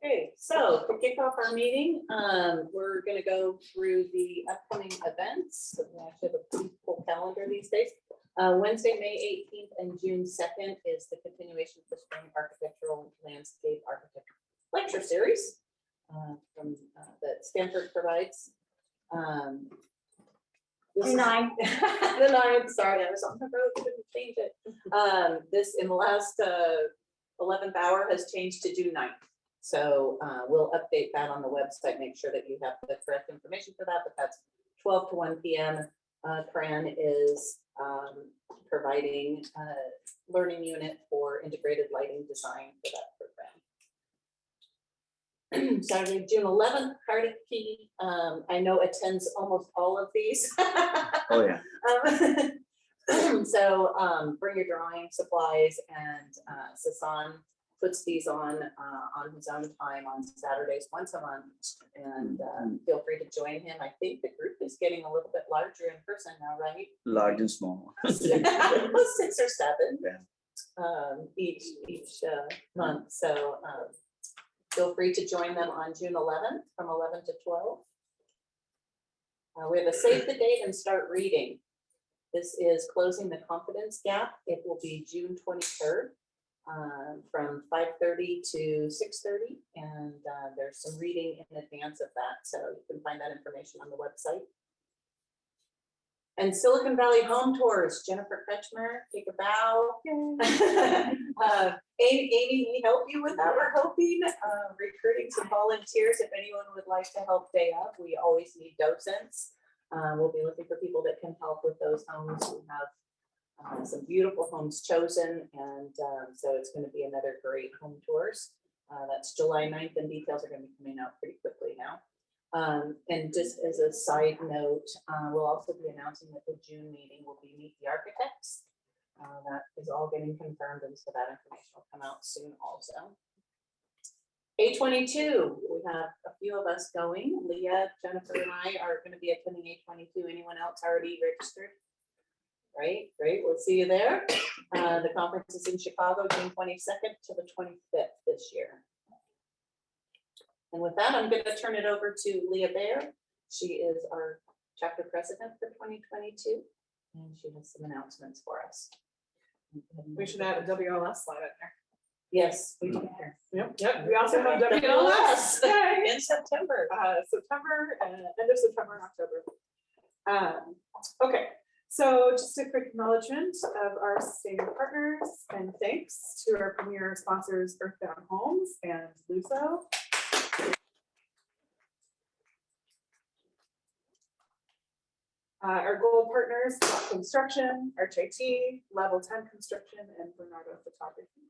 Okay, so to kick off our meeting, we're going to go through the upcoming events. So we actually have a pretty full calendar these days. Wednesday, May 18th and June 2nd is the continuation of the Spring Architectural Landscape Architecture Lecture Series that Stanford provides. The 9th, sorry, I was on the road, couldn't change it. This in the last 11th hour has changed to June 9th. So we'll update that on the website, make sure that you have the correct information for that, but that's 12 to 1 p.m. CRAN is providing a learning unit for integrated lighting design for that program. Saturday, June 11th, Cardiff Key, I know attends almost all of these. Oh yeah. So bring your drawing supplies, and Sasan puts these on his own time on Saturdays once a month, and feel free to join him. I think the group is getting a little bit larger in person now, right? Large and small. 6 or 7 Yeah. each month. So feel free to join them on June 11th from 11 to 12. We have a save the date and start reading. This is Closing the Confidence Gap. It will be June 23rd. From 5:30 to 6:30, and there's some reading in advance of that, so you can find that information on the website. And Silicon Valley Home Tours, Jennifer Kretschmer, take a bow. Amy, we help you with that. We're hoping recruiting some volunteers. If anyone would like to help day up, we always need docents. We'll be looking for people that can help with those homes. We have some beautiful homes chosen, and so it's going to be another great home tours. That's July 9th, and details are going to be coming out pretty quickly now. And just as a side note, we'll also be announcing that the June meeting will be Meet the Architects. That is all getting confirmed, and so that information will come out soon also. A22, we have a few of us going. Leah, Jennifer, and I are going to be attending A22. Anyone else already registered? Right, great, we'll see you there. The conference is in Chicago, June 22nd to the 25th this year. And with that, I'm going to turn it over to Leah Baer. She is our chapter president for 2022, and she has some announcements for us. We should add a WLS slide in there. Yes, we do. Yep. We also have WLS in September. End of September and October. Okay. So just a quick acknowledgement of our sustainable partners, and thanks to our premier sponsors, Earthbound Homes and Luso. Our gold partners, Block Construction, HIT, Level 10 Construction, and Bernardo Photography.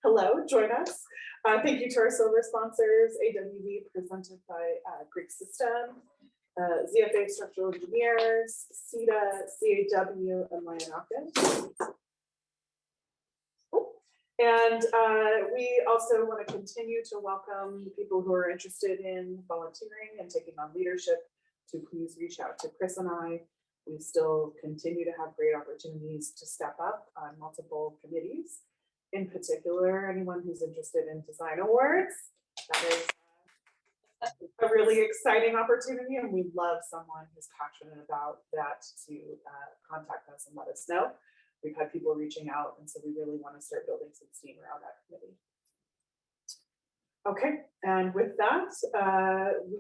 Hello, join us. Thank you to our silver sponsors, AWV presented by Greek System, ZFA Structural Engineers, CETA, CAW, and Lionakis. And we also want to continue to welcome people who are interested in volunteering and taking on leadership to please reach out to Chris and I. We still continue to have great opportunities to step up on multiple committees. In particular, anyone who's interested in design awards, that is a really exciting opportunity, and we love someone who's passionate about that to contact us and let us know. We've had people reaching out, and so we really want to start building some steam around that committee. Okay, and with that,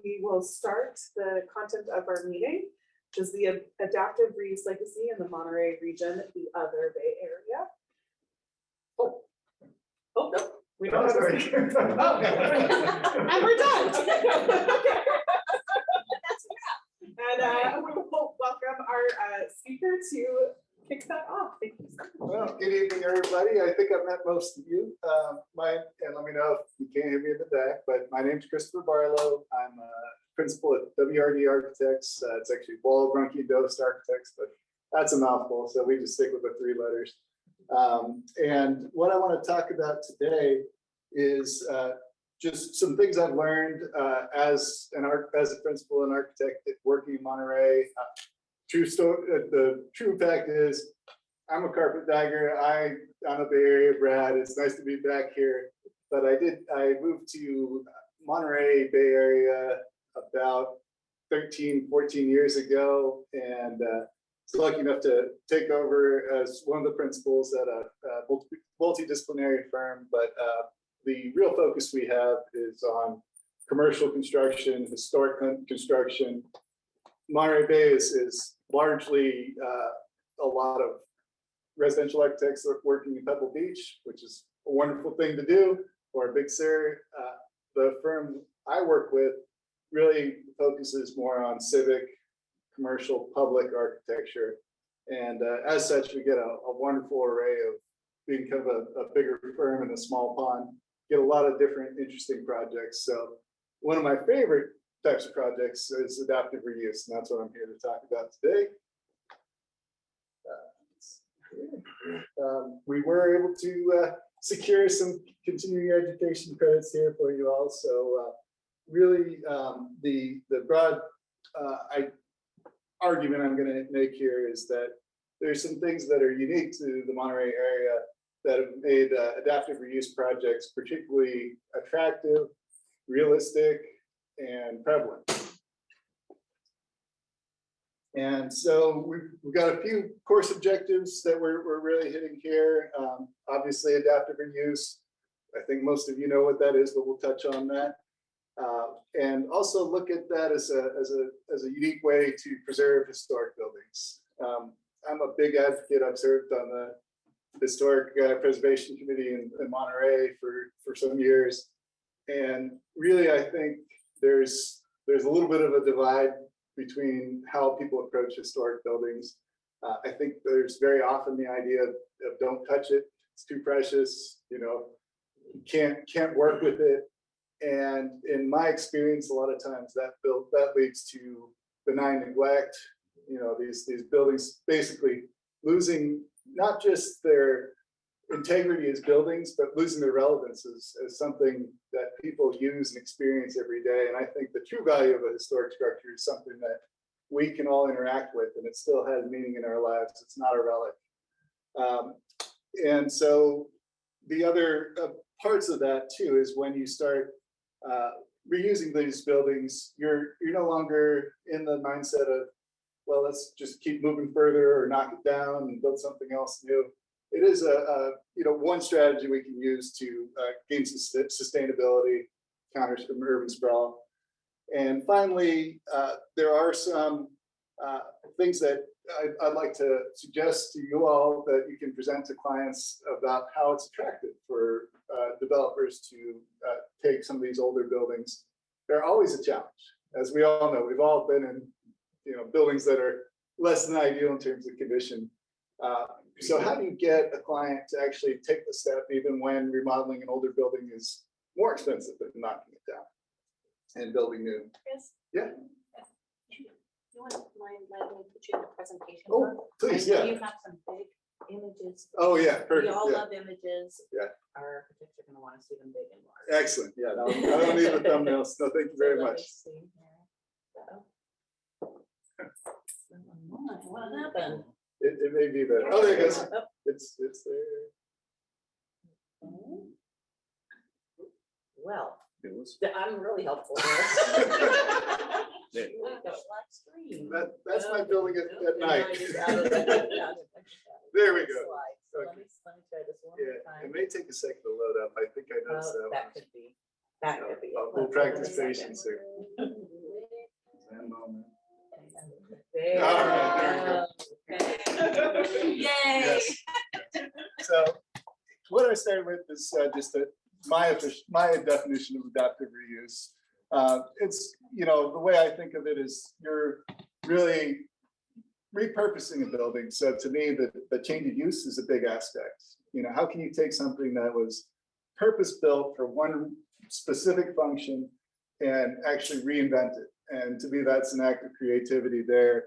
we will start the content of our meeting, which is the Adaptive Reuse Legacy in the Monterey region, the other Bay Area. Oh, no. We don't have a speaker. Oh, and we're done. Okay. And we will welcome our speaker to kick that off. Thank you so much. Well, good evening, everybody. I think I've met most of you. And let me know if you can't hear me in the back, but my name's Christopher Barlow. I'm a principal at WRD Architects. It's actually Wall, Brunke, and Dost Architects, but that's a mouthful, so we just stick with the 3 letters. And what I want to talk about today is just some things I've learned as a principal and architect working in Monterey. True story. The true fact is, I'm a carpetbagger. I'm a Bay Area brat. It's nice to be back here. but I moved to Monterey Bay area about 13, 14 years ago, and was lucky enough to take over as one of the principals at a multidisciplinary firm. But the real focus we have is on commercial construction, historic construction. Monterey Bay is largely a lot of residential architects working in Pebble Beach, which is a wonderful thing to do, or Big Sur. The firm I work with really focuses more on civic, commercial, public architecture. And as such, we get a wonderful array of being kind of a bigger firm in a small pond, get a lot of different interesting projects. So one of my favorite types of projects is adaptive reuse, and that's what I'm here to talk about today. We were able to secure some continuing education credits here for you all. So really the broad argument I'm going to make here is that there's some things that are unique to the Monterey area that have made adaptive reuse projects particularly attractive, realistic, and prevalent. And so we've got a few course objectives that we're really hitting here. Obviously, adaptive reuse. I think most of you know what that is, but we'll touch on that. And also look at that as a unique way to preserve historic buildings. I'm a big advocate. I've served on the Historic Preservation Committee in Monterey for some years. And really, I think there's a little bit of a divide between how people approach historic buildings. I think there's very often the idea of don't touch it, it's too precious, you can't work with it. And in my experience, a lot of times that leads to benign neglect. These buildings basically losing not just their integrity as buildings, but losing their relevance as something that people use and experience every day. And I think the true value of a historic structure is something that we can all interact with, and it still has meaning in our lives. It's not a relic. And so the other parts of that too is when you start reusing these buildings, you're no longer in the mindset of, well, let's just keep moving further or knock it down and build something else new. It is one strategy we can use to gain sustainability, counter some urban sprawl. And finally, there are some things that I'd like to suggest to you all that you can present to clients about how it's attractive for developers to take some of these older buildings. They're always a challenge. As we all know, we've all been in buildings that are less than ideal in terms of condition. So how do you get a client to actually take the step even when remodeling an older building is more expensive than knocking it down and building new? Chris? Yeah. You want to let me put you in the presentation? Oh, please, I know yeah. You have some big images. Oh, yeah, We perfect. all Yeah. love images. Yeah. Our architects are going to want to see them big and large. Excellent. Yeah, I don't need the thumbnails. No, thank you very So let much. me see here. What happened? It may be there. Oh, there it goes. Oh, It's there. okay. Well, It was. I'm really helpful here. There. We got black screen. That's my building at Now night. I just added it. There we go. Slide. So Okay. let me try this one Yeah, more it time. may take a second to load up. I think I noticed Oh, that that one. could be. That could be. We'll Let's practice give it a patience second. here. One moment. There All right, we go. Okay. Yay. Yes. So what I started with is just my definition of adaptive reuse. It's, the way I think of it is you're really repurposing a building. So to me, the change of use is a big aspect. How can you take something that was purpose built for one specific function and actually reinvent it? And to me, that's an act of creativity there.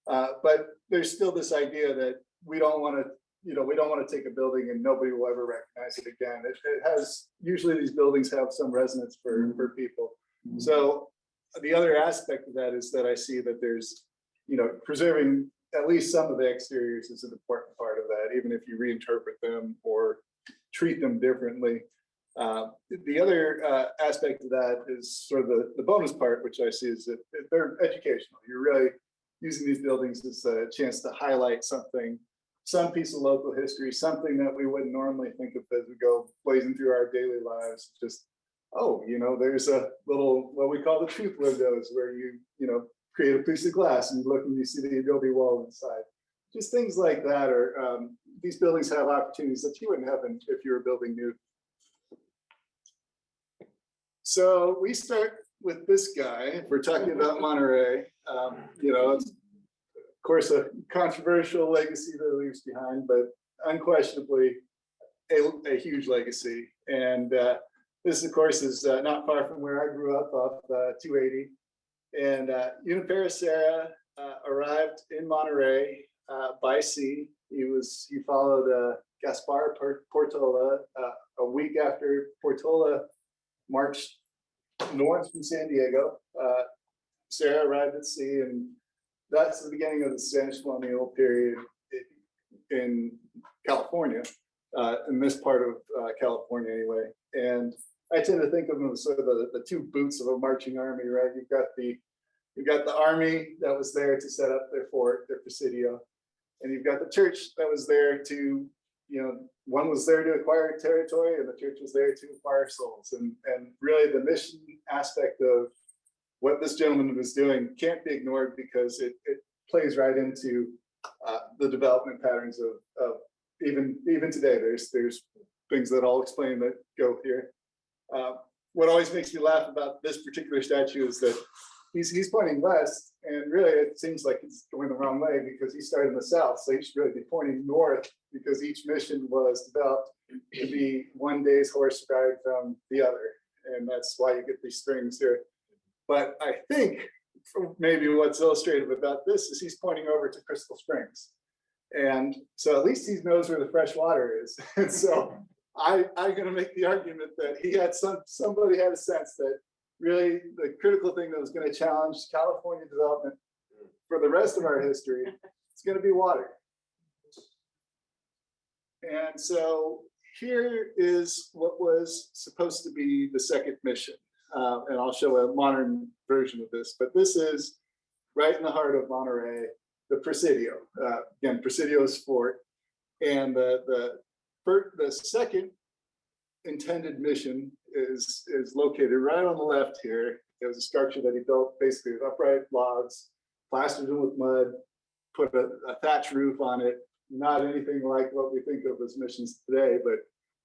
But there's still this idea that we don't want to take a building and nobody will ever recognize it again. It has, usually these buildings have some resonance for people. So the other aspect of that is that I see that there's, preserving at least some of the exteriors is an important part of that, even if you reinterpret them or treat them differently. The other aspect of that is sort of the bonus part, which I see is that they're educational. You're really using these buildings as a chance to highlight something, some piece of local history, something that we wouldn't normally think of as we go blazing through our daily lives. Just, oh, there's a little, what we call the truth windows, where you create a piece of glass and you look and you see the adobe wall inside. Just things like that. Or these buildings have opportunities that you wouldn't have if you were building new. So we start with this guy. If we're talking about Monterey, it's of course a controversial legacy that it leaves behind, but unquestionably a huge legacy. And this, of course, is not far from where I grew up, off 280. And Junipero Serra arrived in Monterey by sea. He followed Gaspar Portola a week after Portola marched north from San Diego. Serra arrived at sea, and that's the beginning of the Spanish colonial period in California, in this part of California anyway. And I tend to think of them as sort of the two boots of a marching army, right? You've got the army that was there to set up their fort, their presidio, and you've got the church that was there to, one was there to acquire territory, and the church was there to acquire souls. And really the mission aspect of what this gentleman was doing can't be ignored, because it plays right into the development patterns of even today. There's things that I'll explain that go here. What always makes me laugh about this particular statue is that he's pointing west, and really it seems like he's going the wrong way, because he started in the south, so he should really be pointing north, because each mission was developed to be one day's horse ride from the other, and that's why you get these strings here. But I think maybe what's illustrative about this is he's pointing over to Crystal Springs, and so at least he knows where the fresh water is. And so I'm going to make the argument that he had somebody had a sense that really the critical thing that was going to challenge California development for the rest of our history is going to be water. And so here is what was supposed to be the second mission. And I'll show a modern version of this, but this is right in the heart of Monterey, the Presidio. Again, Presidio's fort. And the second intended mission is located right on the left here. It was a structure that he built basically with upright logs, plastered them with mud, put a thatch roof on it. Not anything like what we think of as missions today, but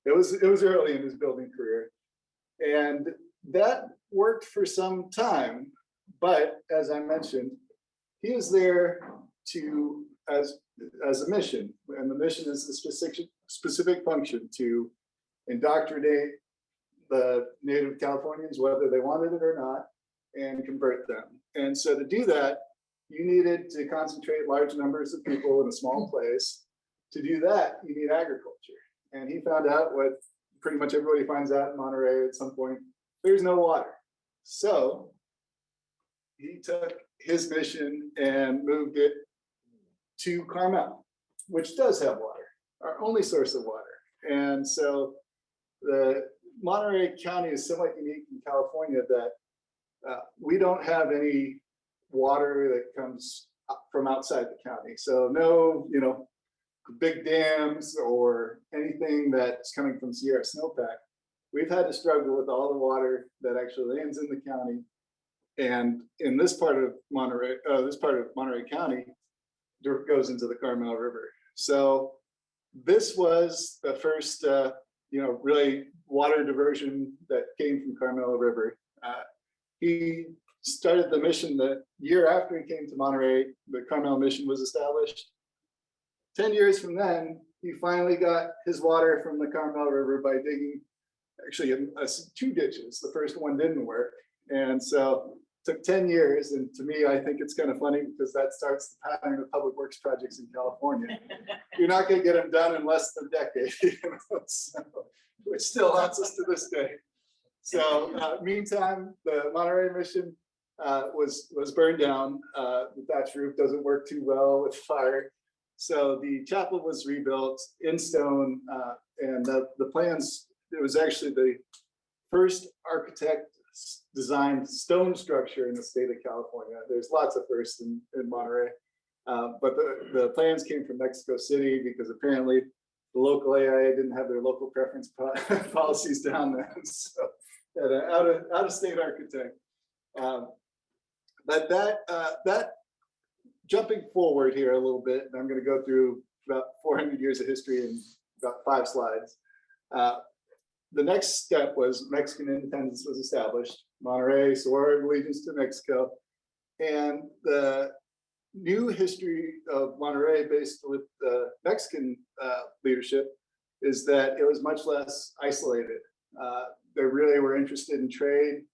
it was early in his building career. And that worked for some time, but as I mentioned, he was there as a mission, and the mission is the specific function to indoctrinate the native Californians, whether they wanted it or not, and convert them. And so to do that, you needed to concentrate large numbers of people in a small place. To do that, you need agriculture. And he found out what pretty much everybody finds out in Monterey at some point: there's no water. So he took his mission and moved it to Carmel, which does have water, our only source of water. And so the Monterey County is somewhat unique in California that we don't have any water that comes from outside the county. So no, big dams or anything that's coming from Sierra snowpack. We've had to struggle with all the water that actually lands in the county. And in this part of Monterey County, goes into the Carmel River. So this was the first, really water diversion that came from Carmel River. He started the mission the year after he came to Monterey. The Carmel mission was established. 10 years from then, he finally got his water from the Carmel River by digging actually two ditches. The first one didn't work. And so it took 10 years. And to me, I think it's kind of funny, because that starts the pattern of public works projects in California. You're not going to get them done in less than a decade, so, which still haunts us to this day. So meantime, the Monterey mission was burned down. The thatch roof doesn't work too well with fire. So the chapel was rebuilt in stone, and the plans it was actually the first architect designed stone structure in the state of California. There's lots of firsts in Monterey. But the plans came from Mexico City because apparently the local AIA didn't have their local preference policies down then. So had an out of state architect. But that jumping forward here a little bit, and I'm going to go through about 400 years of history in about 5 slides. The next step was Mexican independence was established. Monterey swore allegiance to Mexico, and the new history of Monterey, based with the Mexican leadership, is that it was much less isolated. They really were interested in trade.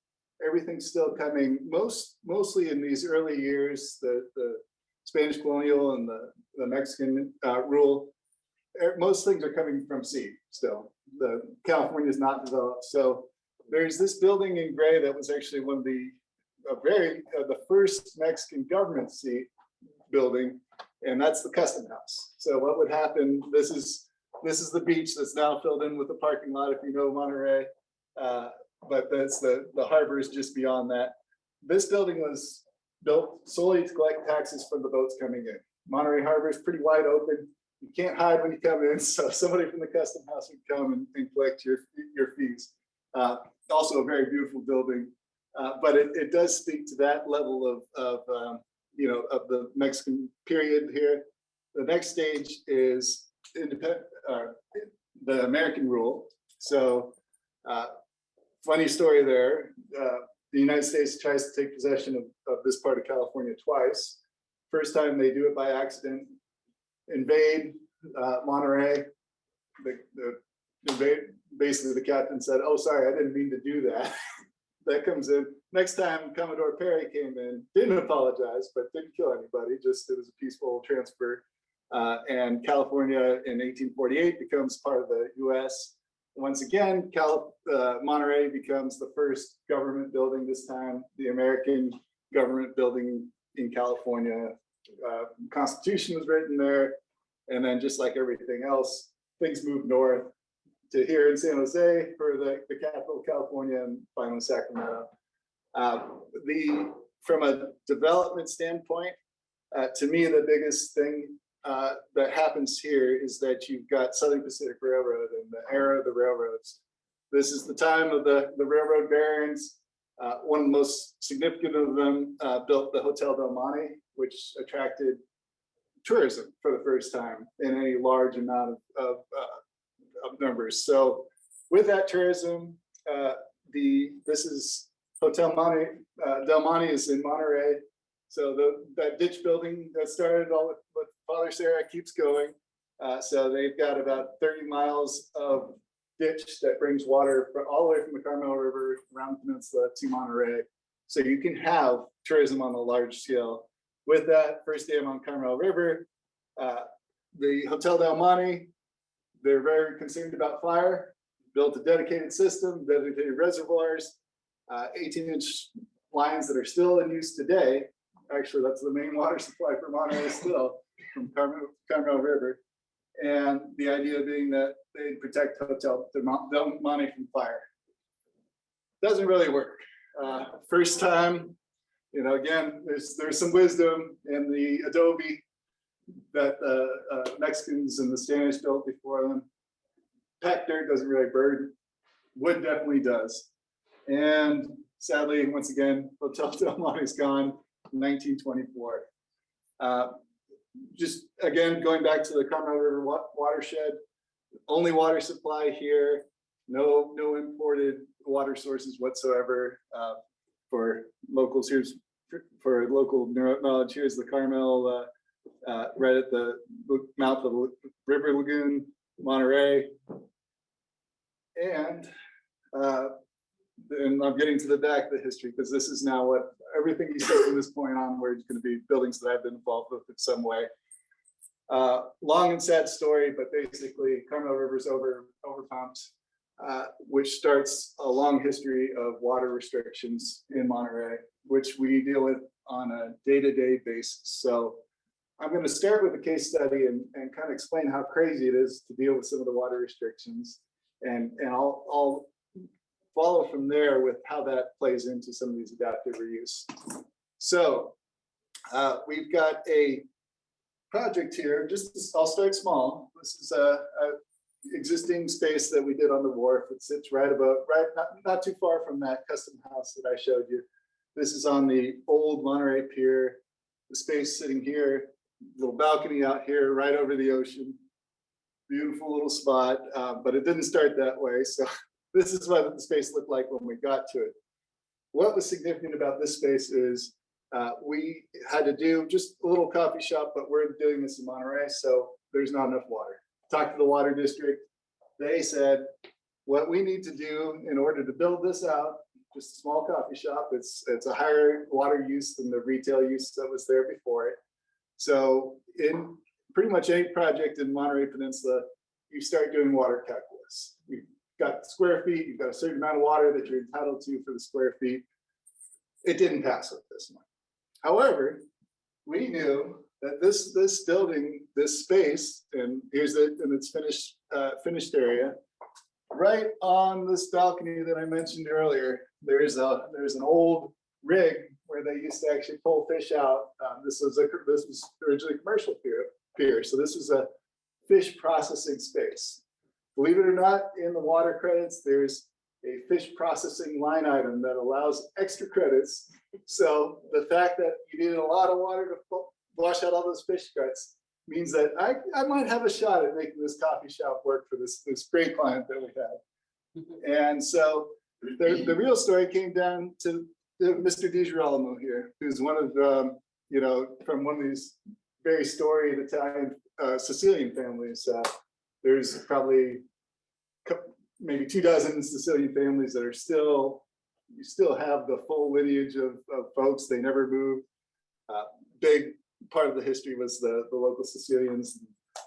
Everything's still coming, mostly in these early years, the Spanish colonial and the Mexican rule. Most things are coming from sea still. The California is not developed. So there's this building in gray that was actually one of the first Mexican government seat building, and that's the Custom House. So what would happen, this is the beach that's now filled in with the parking lot, if you know Monterey, but that's the harbor is just beyond that. This building was built solely to collect taxes from the boats coming in. Monterey Harbor is pretty wide open. You can't hide when you come in, so somebody from the Custom House would come and collect your fees. Also a very beautiful building, but it does speak to that level of the Mexican period here. The next stage is the American rule. So funny story there. The United States tries to take possession of this part of California twice. First time they do it by accident, invade Monterey. Basically the captain said, "Oh, sorry, I didn't mean to do that." That comes in. Next time Commodore Perry came in, didn't apologize, but didn't kill anybody, just it was a peaceful transfer. And California in 1848 becomes part of the US. Once again, Monterey becomes the first government building, this time the American government building in California. Constitution was written there. And then just like everything else, things moved north to here in San Jose for the capital of California, and finally Sacramento. From a development standpoint, to me, the biggest thing that happens here is that you've got Southern Pacific Railroad and the era of the railroads. This is the time of the railroad barons. One of the most significant of them built the Hotel Del Monte, which attracted tourism for the first time in any large amount of numbers. So with that tourism, this is Hotel Del Monte is in Monterey. So that ditch building that started all with Father Sarah keeps going. So they've got about 30 miles of ditch that brings water all the way from the Carmel River around the peninsula to Monterey. So you can have tourism on a large scale. With that, first day I'm on Carmel River, the Hotel Del Monte, they're very concerned about fire, built a dedicated system, dedicated reservoirs, 18-inch lines that are still in use today. Actually, that's the main water supply for Monterey still, from Carmel River. And the idea being that they protect Hotel Del Monte from fire. Doesn't really work. First time, again, there's some wisdom in the adobe that Mexicans and the Spanish built before them. Packed dirt doesn't really burn. Wood definitely does. And sadly, once again, Hotel Del Monte's gone in 1924. Just again, going back to the Carmel River watershed, only water supply here, no imported water sources whatsoever. For locals, for local knowledge, here's the Carmel, right at the mouth of the River Lagoon, Monterey. And I'm getting to the back of the history, because this is now what everything you see from this point onward is going to be buildings that I've been involved with in some way. Long and sad story, but basically Carmel River's overpumped, which starts a long history of water restrictions in Monterey, which we deal with on a day-to-day basis. So I'm going to start with a case study and kind of explain how crazy it is to deal with some of the water restrictions. And I'll follow from there with how that plays into some of these adaptive reuse. So we've got a project here. I'll start small. This is a existing space that we did on the wharf. It sits not too far from that custom house that I showed you. This is on the old Monterey Pier. The space sitting here, little balcony out here, right over the ocean. Beautiful little spot, but it didn't start that way. So this is what the space looked like when we got to it. What was significant about this space is we had to do just a little coffee shop, but we're doing this in Monterey, so there's not enough water. Talked to the water district. They said, what we need to do in order to build this out, just a small coffee shop, it's a higher water use than the retail use that was there before it. So in pretty much any project in Monterey Peninsula, you start doing water calculus. You've got square feet, you've got a certain amount of water that you're entitled to for the square feet. It didn't pass with this one. However, we knew that this building, this space, and here's it in its finished area, right on this balcony that I mentioned earlier, there's an old rig where they used to actually pull fish out. This was originally a commercial pier, so this is a fish processing space. Believe it or not, in the water credits, there's a fish processing line item that allows extra credits. So the fact that you needed a lot of water to wash out all those fish guts means that I might have a shot at making this coffee shop work for this great client that we had. And so the real story came down to Mr. DiGirolamo here, who's one of from one of these very storied Italian Sicilian families. There's probably maybe 24 Sicilian families that are you still have the full lineage of folks. They never moved. Big part of the history was the local Sicilians,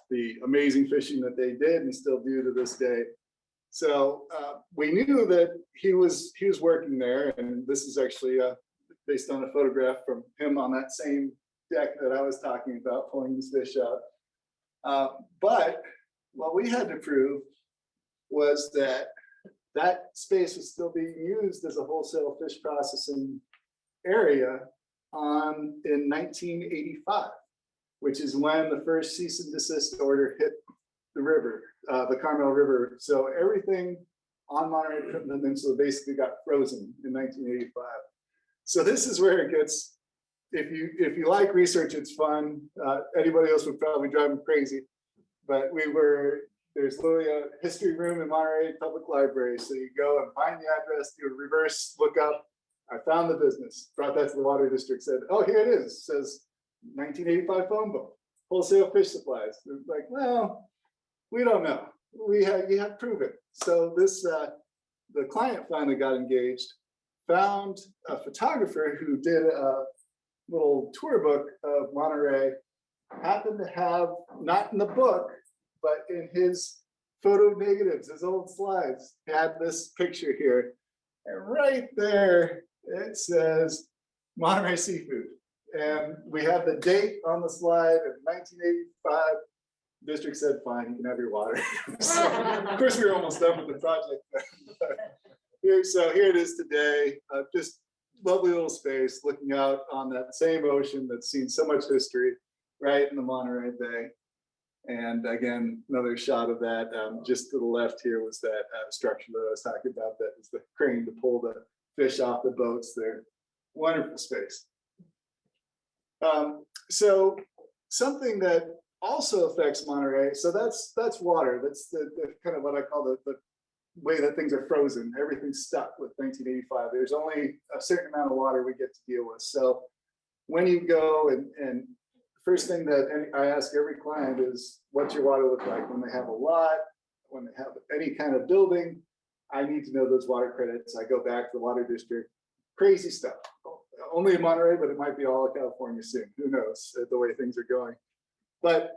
the amazing fishing that they did and still do to this day. So we knew that he was working there, and this is actually based on a photograph from him on that same deck that I was talking about, pulling this fish out. But what we had to prove was that space was still being used as a wholesale fish processing area in 1985, which is when the first cease and desist order hit the river, the Carmel River. So everything on Monterey Peninsula basically got frozen in 1985. So this is where it gets, if you like research, it's fun. Anybody else would probably drive me crazy, but there's literally a history room in Monterey Public Library. So you go and find the address, do a reverse look up. I found the business, brought that to the water district, said, oh, here it is. It says 1985 phone book, wholesale fish supplies. They're like, well, we don't know. You have to prove it. So the client finally got engaged, found a photographer who did a little tour book of Monterey, happened to have, not in the book, but in his photo negatives, his old slides, had this picture here. And right there, it says Monterey Seafood. And we have the date on the slide of 1985. District said, fine, you can have your water. So, of course, we were almost done with the project. So here it is today, just lovely little space looking out on that same ocean that's seen so much history right in the Monterey Bay. And again, another shot of that. Just to the left here was that structure that I was talking about. That is the crane to pull the fish off the boats there. Wonderful space. So something that also affects Monterey. So that's water. That's the kind of what I call the way that things are frozen. Everything's stuck with 1985. There's only a certain amount of water we get to deal with. So when you go and first thing that I ask every client is, what's your water look like? When they have a lot, when they have any kind of building, I need to know those water credits. I go back to the water district, crazy stuff. Only in Monterey, but it might be all of California soon. Who knows the way things are going. But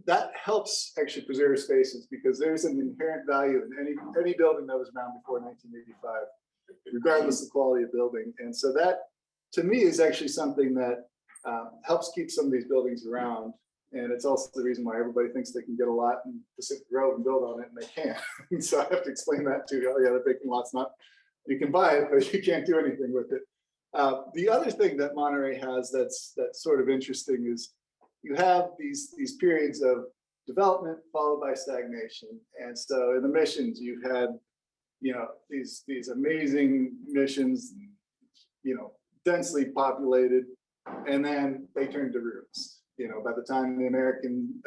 that helps actually preserve spaces because there's an inherent value in any building that was around before 1985, regardless of the quality of building. And so that, to me, is actually something that helps keep some of these buildings around And it's also the reason why everybody thinks they can get a lot in Pacific Grove and build on it, and they can't. So I have to explain that too. Oh yeah, the vacant lot's not, you can buy it, but you can't do anything with it. The other thing that Monterey has that's sort of interesting is you have these periods of development followed by stagnation. And so in the missions, you've had, you know, these amazing missions, you know, densely populated, and then they turned to ruins. You know, by the time the American,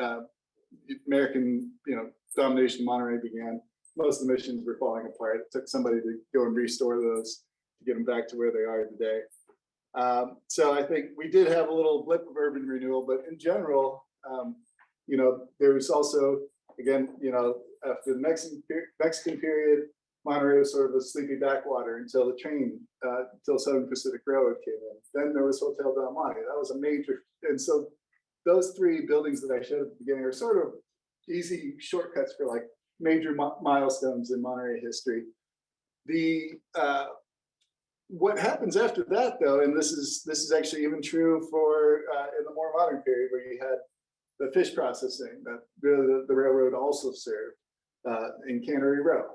you know, domination of Monterey began, most of the missions were falling apart. It took somebody to go and restore those to get them back to where they are today. So I think we did have a little blip of urban renewal, but in general, you know, there was also, again, you know, after the Mexican period, Monterey was sort of a sleepy backwater until the train, until Southern Pacific Railroad came in. Then there was Hotel Del Monte. That was a major, and so those three buildings that I showed at the beginning are sort of easy shortcuts for like major milestones in Monterey history. The what happens after that, though, and this is actually even true for in the more modern period, where you had the fish processing that the railroad also served in Cannery Row.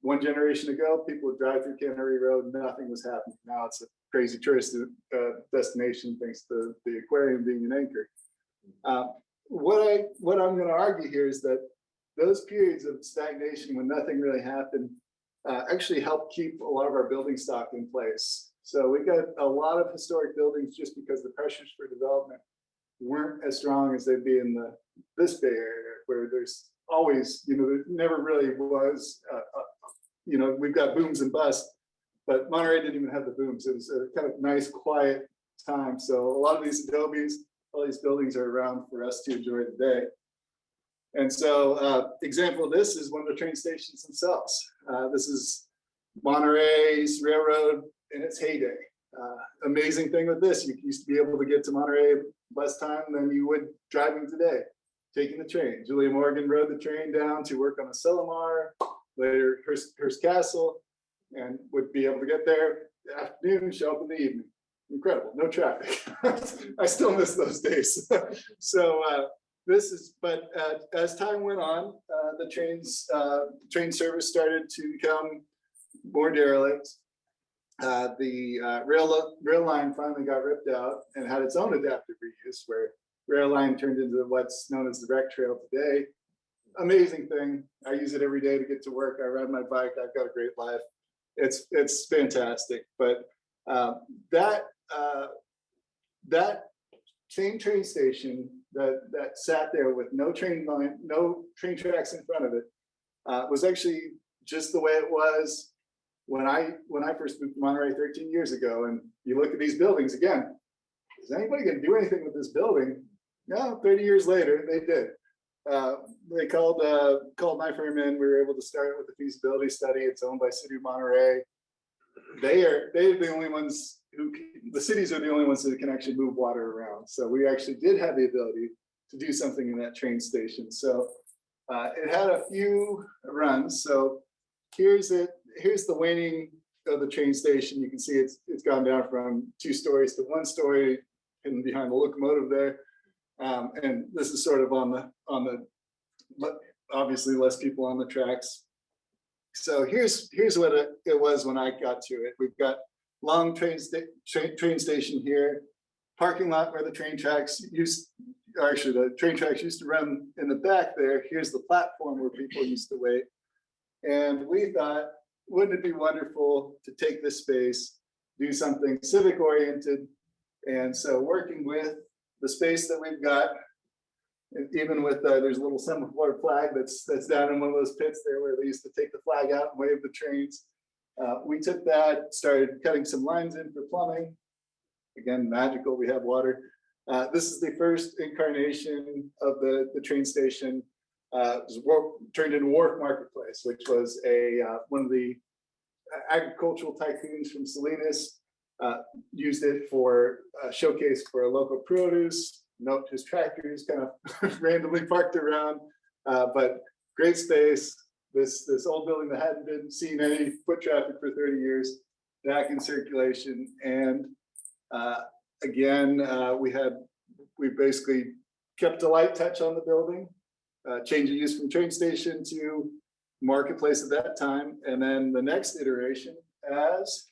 One generation ago, people would drive through Cannery Road, nothing was happening. Now it's a crazy tourist destination thanks to the aquarium being an anchor. What I'm going to argue here is that those periods of stagnation when nothing really happened actually helped keep a lot of our building stock in place. So we got a lot of historic buildings just because the pressures for development weren't as strong as they'd be in this Bay Area, where there's always, you know, there never really was, you know, we've got booms and busts, but Monterey didn't even have the booms. It was a kind of nice, quiet time. So a lot of these adobes, all these buildings are around for us to enjoy today. And so example of this is one of the train stations themselves. This is Monterey's railroad in its heyday. Amazing thing with this, you used to be able to get to Monterey less time than you would driving today, taking the train. Julia Morgan rode the train down to work on the Selamar, later Hearst Castle, and would be able to get there afternoon, show up in the evening. Incredible, no traffic. I still miss those days. So this is, but as time went on, the train service started to become more derelict. The rail line finally got ripped out and had its own adaptive reuse, where rail line turned into what's known as the rec trail today. Amazing thing. I use it every day to get to work. I ride my bike. I've got a great life. It's fantastic. But that same train station that sat there with no train line, no train tracks in front of it, was actually just the way it was when I first moved to Monterey 13 years ago. And you look at these buildings again, is anybody going to do anything with this building? No, 30 years later, they did. They called my firm in. We were able to start with a feasibility study. It's owned by City of Monterey. They're the only ones the cities are the only ones that can actually move water around. So we actually did have the ability to do something in that train station. So it had a few runs. So here's the waning of the train station. You can see it's gone down from 2 stories to 1 story hidden behind the locomotive there. And this is sort of on the obviously less people on the tracks. So here's what it was when I got to it. We've got long train station here, parking lot where the train tracks the train tracks used to run in the back there. Here's the platform where people used to wait. And we thought, wouldn't it be wonderful to take this space, do something civic oriented? And so working with the space that we've got, even with there's a little semaphore flag that's down in one of those pits there where they used to take the flag out and wave the trains. We took that, started cutting some lines in for plumbing. Again, magical, we have water. This is the first incarnation of the train station. It was turned into Wharf Marketplace, which was one of the agricultural tycoons from Salinas. Used it for a showcase for local produce. Note his tractors kind of randomly parked around, but great space. This old building that hadn't been seen any foot traffic for 30 years, back in circulation. And again, we basically kept a light touch on the building, change of use from train station to marketplace at that time, and then the next iteration as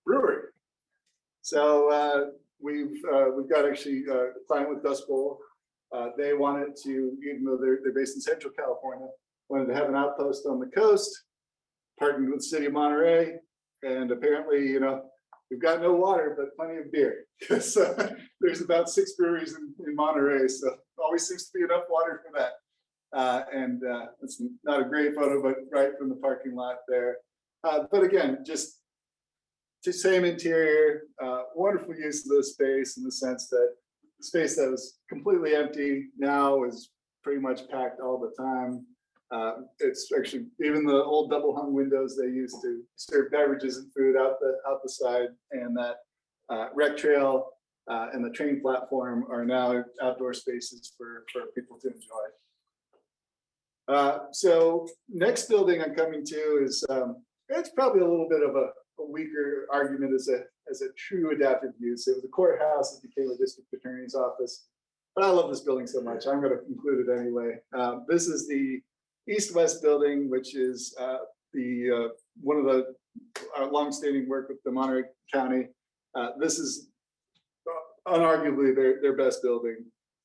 brewery. So we've got actually a client with Dust Bowl. They wanted to, even though they're based in Central California, wanted to have an outpost on the coast, partnered with the city of Monterey, and apparently, you know, we've got no water, but plenty of beer. So there's about 6 breweries in Monterey, so always seems to be enough water for that. It's not a great photo, but right from the parking lot there. But again, just the same interior, wonderful use of the space in the sense that the space that was completely empty now is pretty much packed all the time. It's actually even the old double hung windows they used to serve beverages and food out the side, and that rec trail and the train platform are now outdoor spaces for people to enjoy. So next building I'm coming to is it's probably a little bit of a weaker argument as a true adaptive use. It was a courthouse that became a district attorney's office, but I love this building so much I'm going to include it anyway. This is the east-west building, which is one of the long-standing work with the Monterey County. This is unarguably their best building,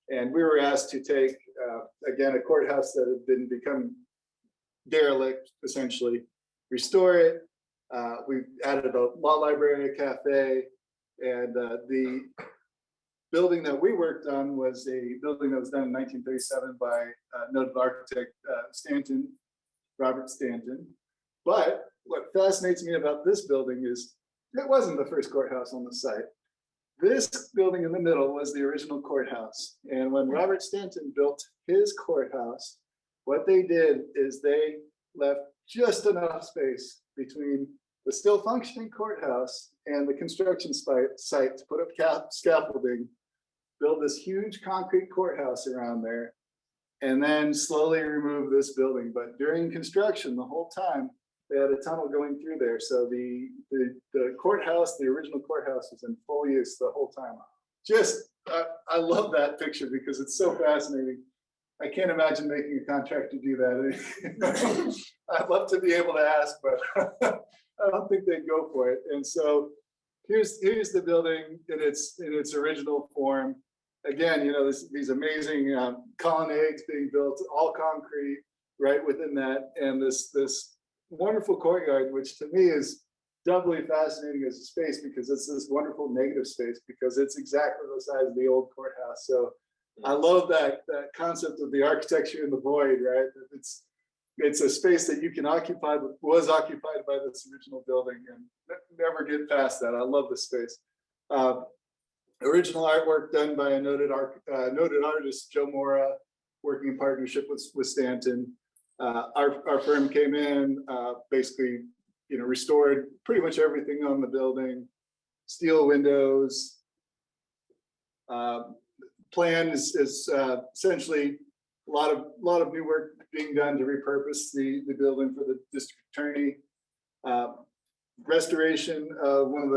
and we were asked to take again a courthouse that had been become derelict, essentially restore it. We've added a law library, a cafe, and the building that we worked on was a building that was done in 1937 by noted architect Stanton, Robert Stanton. But what fascinates me about this building is it wasn't the first courthouse on the site. This building in the middle was the original courthouse. And when Robert Stanton built his courthouse, what they did is they left just enough space between the still functioning courthouse and the construction site to put up scaffolding, build this huge concrete courthouse around there, and then slowly remove this building. But during construction, the whole time, they had a tunnel going through there. So the courthouse, the original courthouse, was in full use the whole time. Just, I love that picture because it's so fascinating. I can't imagine making a contractor do that. I'd love to be able to ask, but I don't think they'd go for it. And so here's the building in its original form. Again, you know, these amazing colonnades being built, all concrete, right within that, and this wonderful courtyard, which to me is doubly fascinating as a space because it's this wonderful negative space because it's exactly the size of the old courthouse. So I love that concept of the architecture in the void, right? It's a space that you can occupy, was occupied by this original building, and never get past that. I love this space. Original artwork done by a noted artist, Joe Mora, working in partnership with Stanton. Our firm came in, basically, you know, restored pretty much everything on the building, steel windows. Plan is essentially a lot of new work being done to repurpose the building for the district attorney. Restoration of one of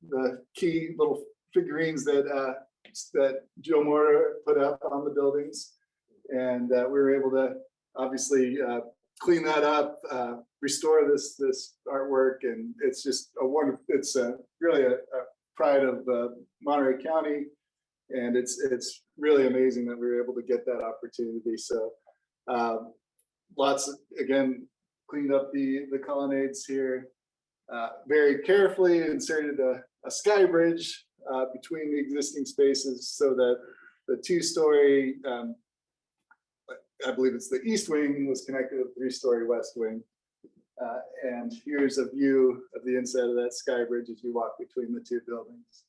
the key little figurines that Joe Mora put up on the buildings, and we were able to obviously clean that up, restore this artwork, and it's just a wonderful. It's really a pride of Monterey County, and it's really amazing that we were able to get that opportunity. So lots of, again, cleaned up the colonnades here, very carefully inserted a sky bridge between the existing spaces so that the 2-story, I believe it's the east wing, was connected with the 3-story west wing. And here's a view of the inside of that sky bridge as you walk between the two buildings.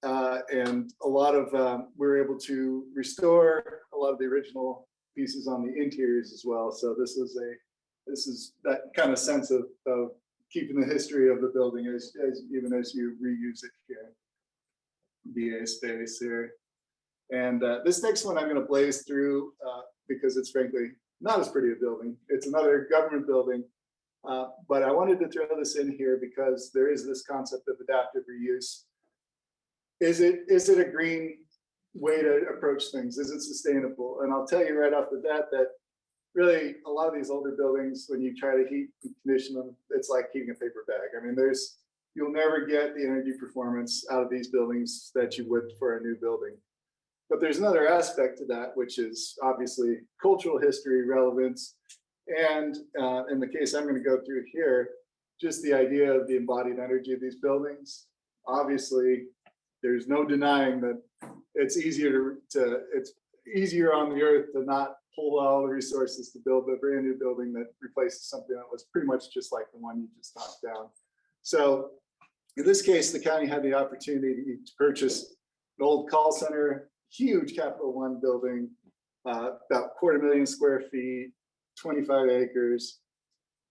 And a lot of, we were able to restore a lot of the original pieces on the interiors as well. So this is that kind of sense of keeping the history of the building even as you reuse it here. BA space here. And this next one I'm going to blaze through because it's frankly not as pretty a building. It's another government building, but I wanted to throw this in here because there is this concept of adaptive reuse. Is it a green way to approach things? Is it sustainable? And I'll tell you right off the bat that really a lot of these older buildings, when you try to heat and condition them, it's like heating a paper bag. I mean, you'll never get the energy performance out of these buildings that you would for a new building. But there's another aspect to that, which is obviously cultural history, relevance, and in the case I'm going to go through here, just the idea of the embodied energy of these buildings. Obviously, there's no denying that it's easier it's easier on the earth to not pull all the resources to build a brand new building that replaces something that was pretty much just like the one you just knocked down. So in this case, the county had the opportunity to purchase an old call center, huge Capital One building, about 250,000 square feet, 25 acres.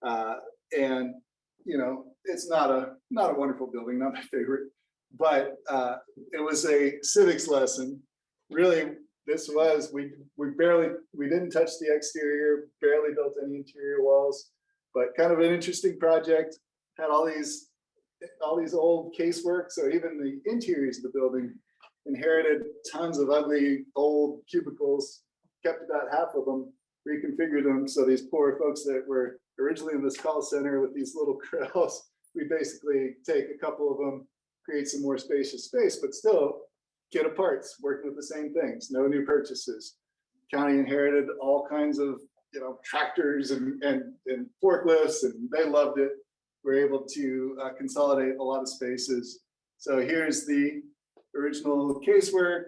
And, you know, it's not a wonderful building, not my favorite, but it was a civics lesson. Really, this was, we didn't touch the exterior, barely built any interior walls, but kind of an interesting project. Had all these old casework, so even the interiors of the building inherited tons of ugly old cubicles, kept about half of them, reconfigured them. So these poor folks that were originally in this call center with these little corrals, we basically take a couple of them, create some more spacious space, but still get parts, working with the same things, no new purchases. County inherited all kinds of, you know, tractors and forklifts, and they loved it. We're able to consolidate a lot of spaces. So here's the original casework,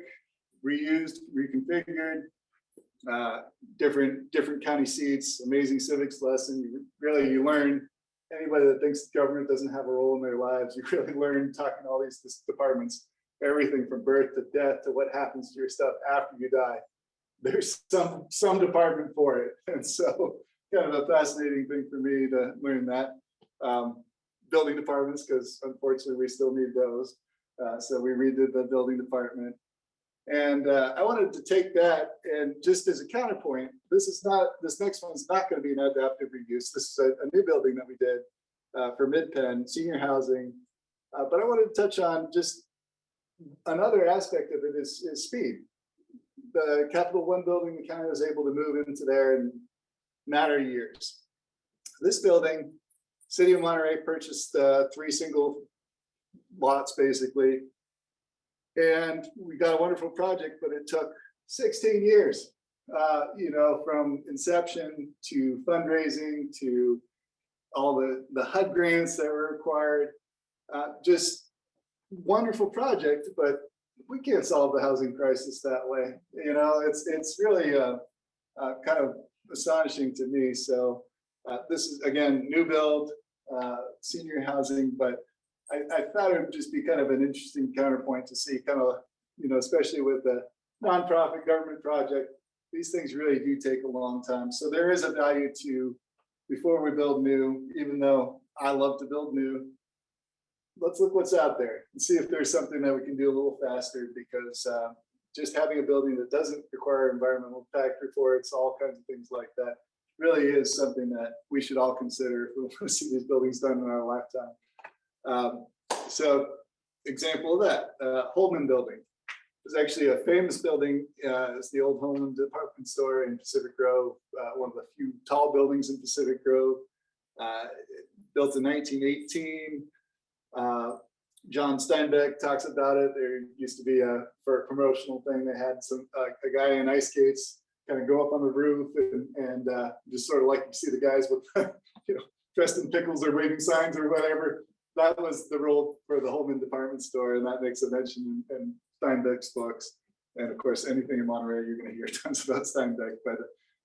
reused, reconfigured, different county seats, amazing civics lesson. You learn, anybody that thinks government doesn't have a role in their lives, you really learn talking to all these departments, everything from birth to death to what happens to your stuff after you die. There's some department for it. And so kind of a fascinating thing for me to learn that. Building departments, because unfortunately we still need those. So we redid the building department. And I wanted to take that, and just as a counterpoint, this next one's not going to be an adaptive reuse. This is a new building that we did for Mid-Penn, senior housing. But I wanted to touch on just another aspect of it is speed. The Capital One building, the county was able to move into there in a matter of years. This building, City of Monterey purchased 3 single lots basically. And we got a wonderful project, but it took 16 years, you know, from inception to fundraising to all the HUD grants that were required. Just wonderful project, but we can't solve the housing crisis that way. You know, it's really kind of astonishing to me. So this is, again, new build, senior housing, but I thought it would just be kind of an interesting counterpoint to see kind of, you know, especially with the nonprofit government project, these things really do take a long time. So there is a value to, before we build new, even though I love to build new, let's look what's out there and see if there's something that we can do a little faster, because just having a building that doesn't require environmental impact reports, all kinds of things like that, really is something that we should all consider if we want to see these buildings done in our lifetime. So example of that, Holman building is actually a famous building. It's the old Holman department store in Pacific Grove, one of the few tall buildings in Pacific Grove, built in 1918. John Steinbeck talks about it. There used to be for a promotional thing, they had a guy in ice skates kind of go up on the roof and just sort of like you see the guys with, you know, dressed in pickles or waving signs or whatever. That was the role for the Holman department store, and that makes a mention in Steinbeck's books. And of course, anything in Monterey, you're going to hear tons about Steinbeck. But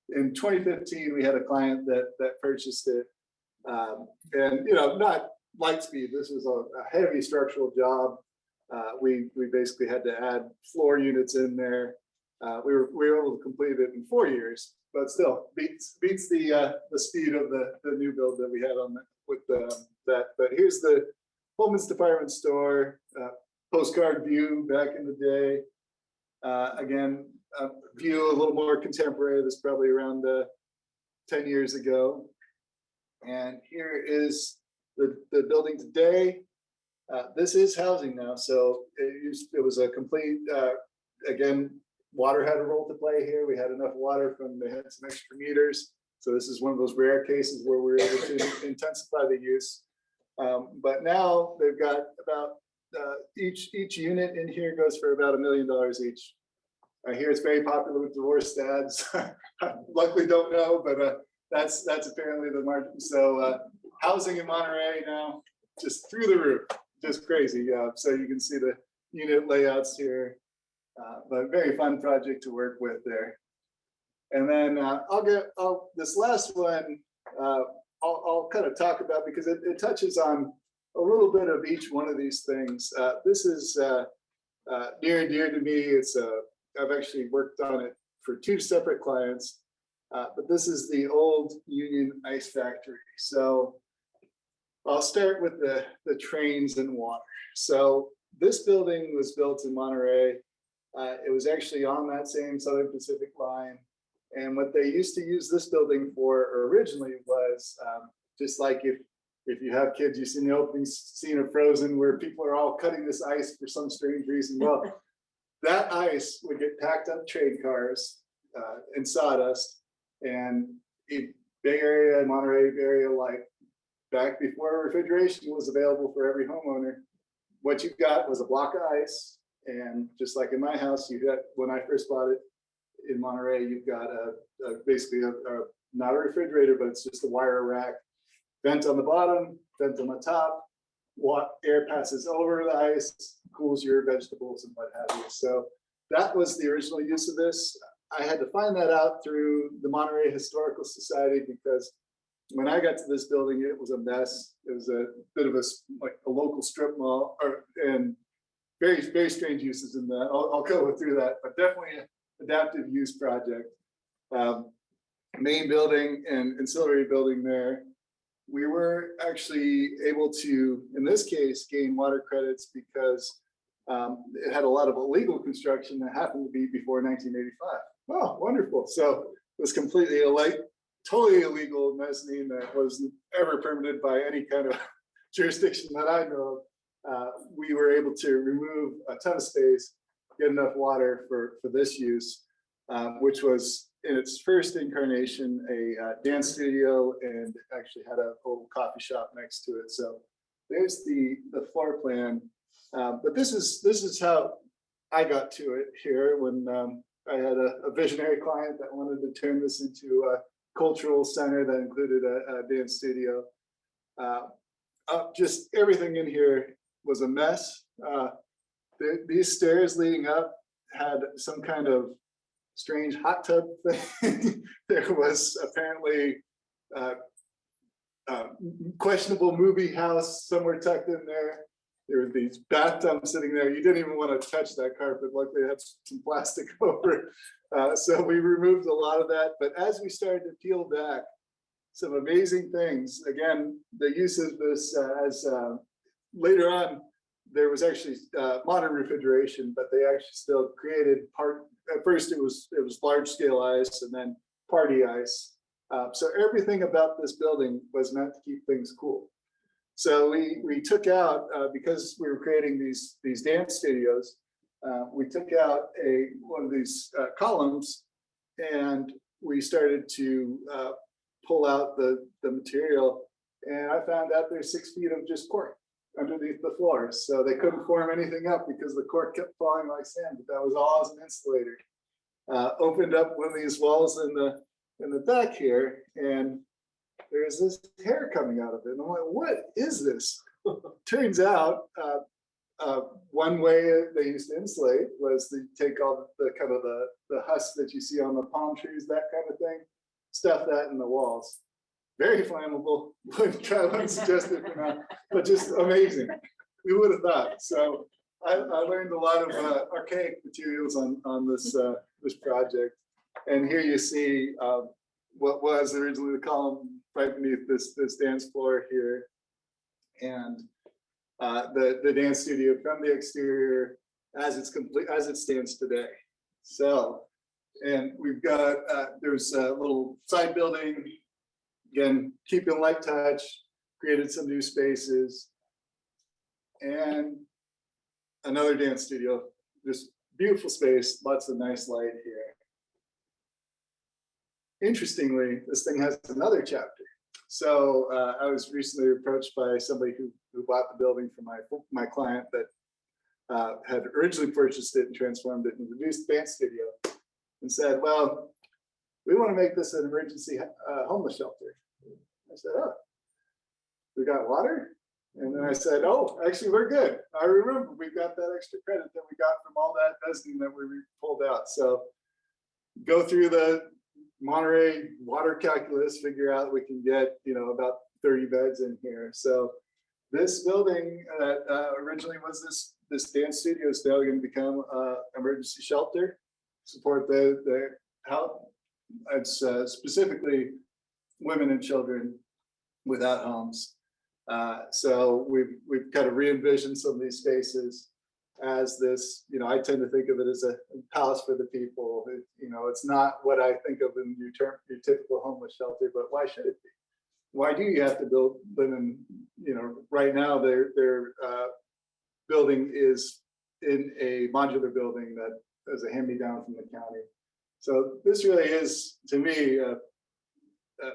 in 2015, we had a client that purchased it, and you know, not light speed. This was a heavy structural job. We basically had to add floor units in there. We were able to complete it in 4 years, but still beats the speed of the new build that we had on that. But here's the Holman's department store, postcard view back in the day. Again, a view a little more contemporary. This is probably around 10 years ago. And here is the building today. This is housing now. So it was a complete again, water had a role to play here. We had enough water from, they had some extra meters. So this is one of those rare cases where we're able to intensify the use. But now they've got about, each unit in here goes for about $1 million each. I hear it's very popular with divorced dads. Luckily don't know, but that's apparently the market. So housing in Monterey now, just through the roof, just crazy. So you can see the unit layouts here, but very fun project to work with there. And then this last one, I'll kind of talk about because it touches on a little bit of each one of these things. This is near and dear to me. I've actually worked on it for 2 separate clients, but this is the old Union Ice Factory. So I'll start with the trains and water. So this building was built in Monterey. It was actually on that same Southern Pacific line. And what they used to use this building for originally was just like if you have kids, you've seen the opening scene of Frozen where people are all cutting this ice for some strange reason. Well, that ice would get packed up train cars and sawdust, and a Bay Area, Monterey area, like back before refrigeration was available for every homeowner, what you got was a block of ice. And just like in my house, you got, when I first bought it in Monterey, you've got basically not a refrigerator, but it's just a wire rack, vent on the bottom, vent on the top. Air passes over the ice, cools your vegetables and what have you. So that was the original use of this. I had to find that out through the Monterey Historical Society because when I got to this building, it was a mess. It was a bit of a local strip mall, and very, very strange uses in that. I'll go through that, but definitely an adaptive use project. Main building and ancillary building there. We were actually able to, in this case, gain water credits because it had a lot of illegal construction that happened to be before 1985. Oh, wonderful. So it was completely totally illegal mezzanine that wasn't ever permitted by any kind of jurisdiction that I know of. We were able to remove a ton of space, get enough water for this use, which was in its first incarnation a dance studio and actually had a little coffee shop next to it. So there's the floor plan. But this is how I got to it here when I had a visionary client that wanted to turn this into a cultural center that included a dance studio. Just everything in here was a mess. These stairs leading up had some kind of strange hot tub thing. There was apparently questionable movie house somewhere tucked in there. There were these bathtubs sitting there. You didn't even want to touch that carpet. Luckily, it had some plastic over. So we removed a lot of that. But as we started to peel back, some amazing things. Again, the use of this as later on, there was actually modern refrigeration, but they actually still created at first it was large scale ice and then party ice. So everything about this building was meant to keep things cool. So we took out, because we were creating these dance studios, we took out one of these columns and we started to pull out the material, and I found out there's 6 feet of just cork underneath the floor. So they couldn't form anything up because the cork kept falling like sand, but that was all as an insulator. Opened up one of these walls in the back here, and there's this hair coming out of it. And I'm like, what is this? Turns out one way they used to insulate was to take all the kind of the husk that you see on the palm trees, that kind of thing, stuff that in the walls. Very flammable. Wouldn't suggest it for now, but just amazing. We would have thought. So I learned a lot of archaic materials on this project. And here you see what was originally the column right beneath this dance floor here, and the dance studio from the exterior as it stands today. So, and we've got there's a little side building. Again, keeping light touch, created some new spaces, and another dance studio just beautiful space, lots of nice light here. Interestingly, this thing has another chapter. So I was recently approached by somebody who bought the building for my client that had originally purchased it and transformed it into reduced dance studio, and said, well, we want to make this an emergency homeless shelter. I said, oh, we got water? And then I said, oh, actually, we're good. I remember we've got that extra credit that we got from all that mezzanine that we pulled out. So go through the Monterey water calculus, figure out we can get, about 30 beds in here. So this building that originally was this dance studio is now going to become an emergency shelter, support the health. It's specifically women and children without homes. So we've kind of re-envisioned some of these spaces as this, I tend to think of it as a palace for the people. It's not what I think of in your typical homeless shelter, but why should it be? Why do you have to live in, right now their building is in a modular building that is a hand-me-down from the county. So this really is, to me,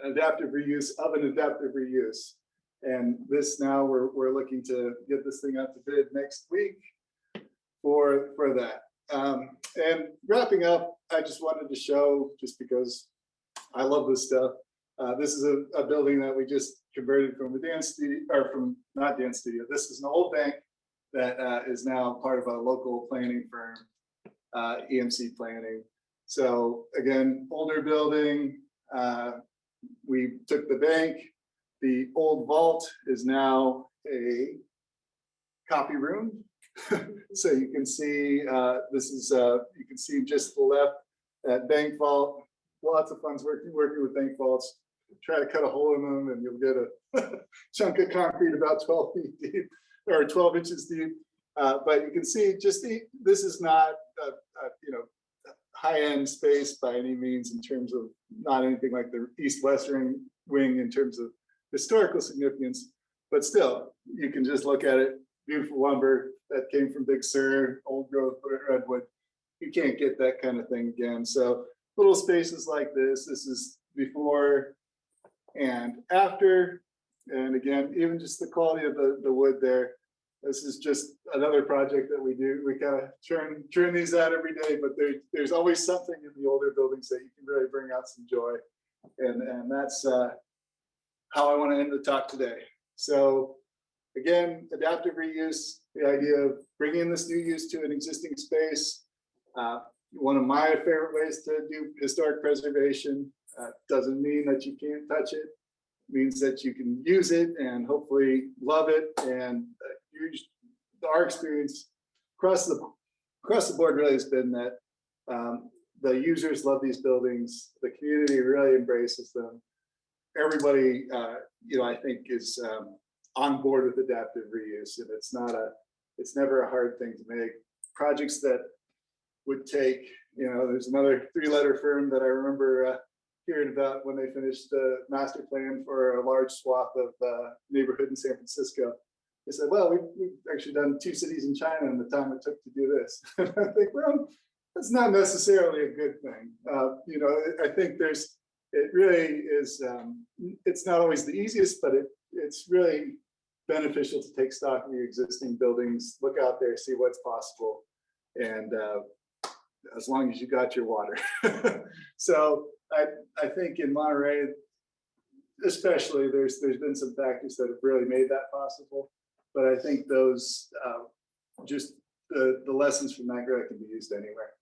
adaptive reuse of an adaptive reuse. And this now we're looking to get this thing out to bid next week for that. And wrapping up, I just wanted to show, just because I love this stuff. This is a building that we just converted from a dance studio, or from not dance studio. This is an old bank that is now part of a local planning firm, EMC Planning. So again, older building. We took the bank. The old vault is now a copy room. So you can see this is you can see just to the left that bank vault. Lots of fun working with bank vaults. Try to cut a hole in them, and you'll get a chunk of concrete about 12 feet deep or 12 inches deep. But you can see this is not a high-end space by any means, in terms of not anything like the east-west wing in terms of historical significance, but still you can just look at it. Beautiful lumber that came from Big Sur, old growth redwood. You can't get that kind of thing again. So little spaces like this is before and after. And again, even just the quality of the wood there. This is just another project that we do. We kind of churn these out every day, but there's always something in the older buildings that you can really bring out some joy. And that's how I want to end the talk today. So again, adaptive reuse, the idea of bringing this new use to an existing space. One of my favorite ways to do historic preservation. Doesn't mean that you can't touch it. Means that you can use it and hopefully love it. And our experience across the board really has been that the users love these buildings. The community really embraces them. Everybody, I think is on board with adaptive reuse, and it's never a hard thing to make. Projects that would take, there's another 3-letter firm that I remember hearing about when they finished the master plan for a large swath of neighborhood in San Francisco. They said, well, we've actually done 2 cities in China in the time it took to do this. And I think, well, that's not necessarily a good thing. I think it really is, it's not always the easiest, but it's really beneficial to take stock of your existing buildings, look out there, see what's possible. And as long as you got your water. So I think in Monterey, especially, there's been some factors that have really made that possible. But I think those, just the lessons from that really can be used anywhere.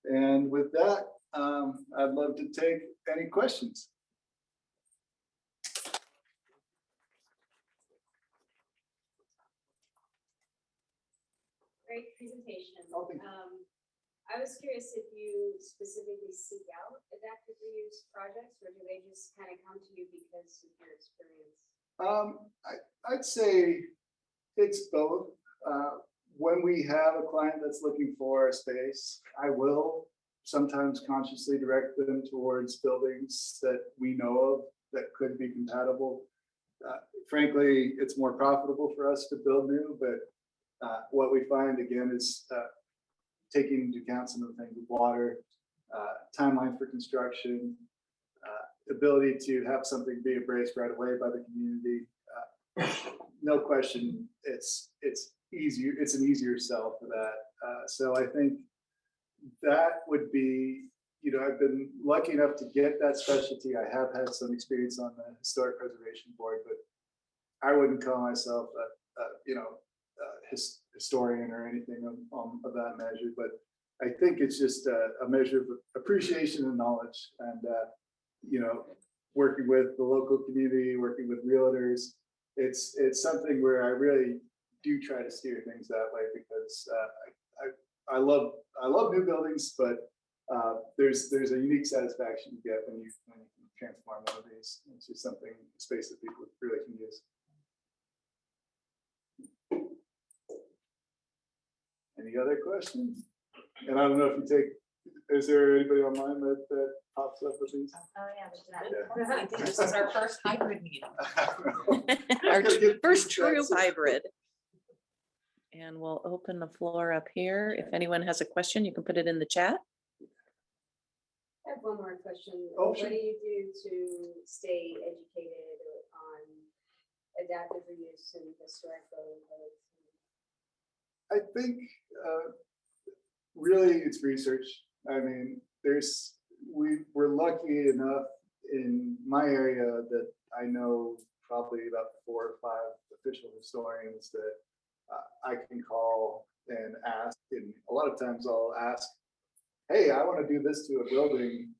And with that, I'd love to take any questions. Great presentation. Oh, thank you. I was curious if you specifically seek out adaptive reuse projects, or do they just kind of come to you because of your experience? I'd say it's both. When we have a client that's looking for a space, I will sometimes consciously direct them towards buildings that we know of that could be compatible. Frankly, it's more profitable for us to build new, but what we find again is taking into account some of the things with water, timeline for construction, ability to have something be embraced right away by the community. No question, it's easier. It's an easier sell for that. So I think that would be, I've been lucky enough to get that specialty. I have had some experience on the Historic Preservation Board, but I wouldn't call myself historian or anything of that measure. But I think it's just a measure of appreciation and knowledge, and working with the local community, working with realtors. It's something where I really do try to steer things that way, because I love new buildings, but there's a unique satisfaction you get when you can transform one of these into something, space that people really can use. Any other questions? And I don't know if you take, is there anybody online that pops up with these? Oh, yeah. This is our first hybrid meeting. Our Gotta get first through true that. hybrid. And we'll open the floor up here. If anyone has a question, you can put it in the chat. I have one more question. Oh, What sure. do you do to stay educated on adaptive reuse and historic building codes? I think really it's research. I mean, we're lucky enough in my area that I know probably about 4 or 5 official historians that I can call and ask. And a lot of times I'll ask, hey, I want to do this to a building.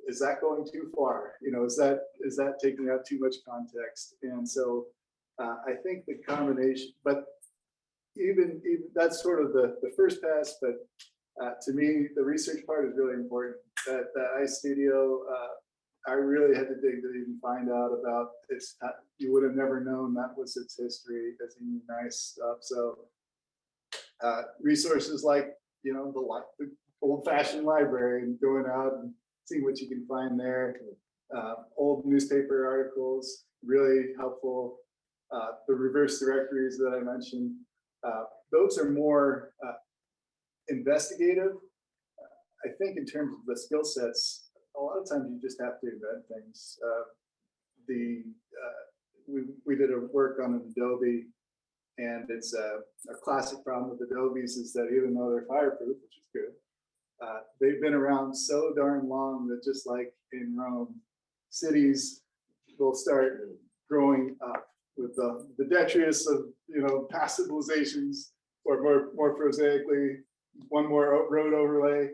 Is that going too far? Is that taking out too much context? And so I think the combination, but even that's sort of the first pass, but to me, the research part is really important. That ice studio, I really had to dig to even find out about its. You would have never known that was its history. That's nice stuff. So resources like the old-fashioned library, and going out and seeing what you can find there. Old newspaper articles, really helpful. The reverse directories that I mentioned. Those are more investigative. I think in terms of the skill sets, a lot of times you just have to invent things. We did a work on an Adobe, and it's a classic problem with Adobes is that even though they're fireproof, which is good, they've been around so darn long that just like in Rome, cities will start growing up with the detritus of past civilizations, or more prosaically, one more road overlay.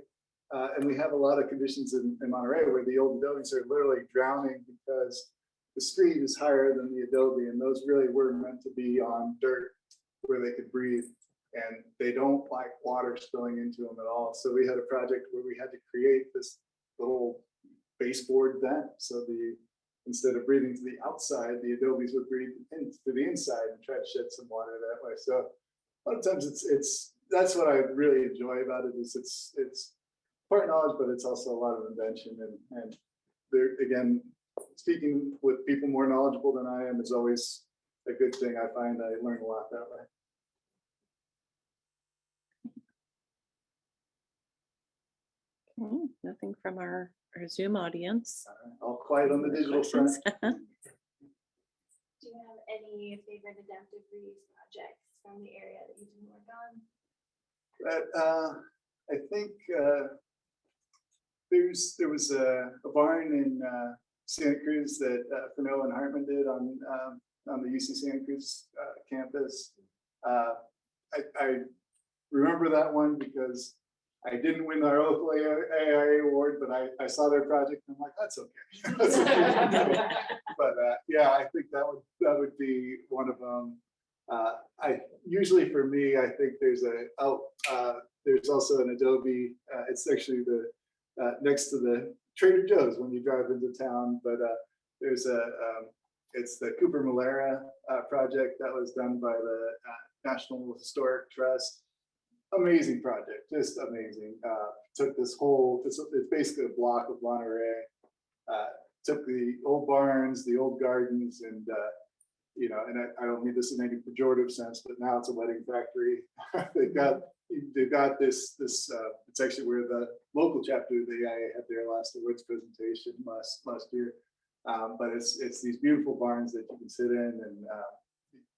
And we have a lot of conditions in Monterey where the old buildings are literally drowning because the street is higher than the adobe, and those really were meant to be on dirt where they could breathe, and they don't like water spilling into them at all. So we had a project where we had to create this little baseboard vent, so instead of breathing to the outside, the adobes would breathe into the inside and try to shed some water that way. So a lot of times that's what I really enjoy about it, is it's part knowledge, but it's also a lot of invention, and there again, speaking with people more knowledgeable than I am is always a good thing. I find I learn a lot that way. Nothing from our Zoom audience. All quiet on the digital front. Questions? Do you have any favorite adaptive reuse projects from the area that you can work on? But I think there was a barn in Santa Cruz that Fano and Hartman did on the UC Santa Cruz campus. I remember that one because I didn't win our local AIA award, but I saw their project and I'm like, that's okay. That's okay. But yeah, I think that would be one of them. Usually for me, I think there's also an Adobe. It's actually the next to the Trader Joe's when you drive into town. But there's it's the Cooper Malera project that was done by the National Historic Trust. Amazing project, just amazing. Took this whole, it's basically a block of Monterey. Took the old barns, the old gardens, and you know, and I don't mean this in any pejorative sense, but now it's a wedding factory. They've got this, it's actually where the local chapter of the AIA had their last awards presentation last year. But it's these beautiful barns that you can sit in, and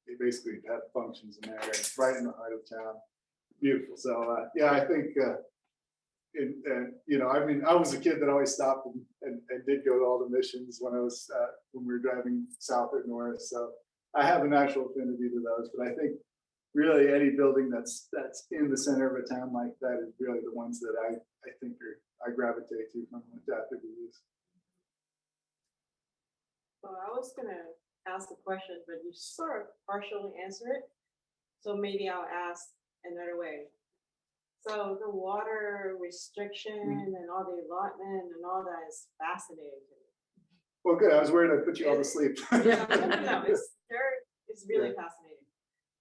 they basically have functions in there. It's right in the heart of town. Beautiful. So yeah, I think, you know, I mean, I was a kid that always stopped and did go to all the missions when I was when we were driving south or north. So I have a natural affinity to those, but I think really any building that's in the center of a town like that is really the ones that I think I gravitate to from adaptive reuse. Well, I was gonna ask a question, but you sort of partially answered it. So maybe I'll ask another way. So the water restriction and all the allotment and all that is fascinating to me. Well, good. I was worried I put you all to sleep. Yeah, no, it's really fascinating.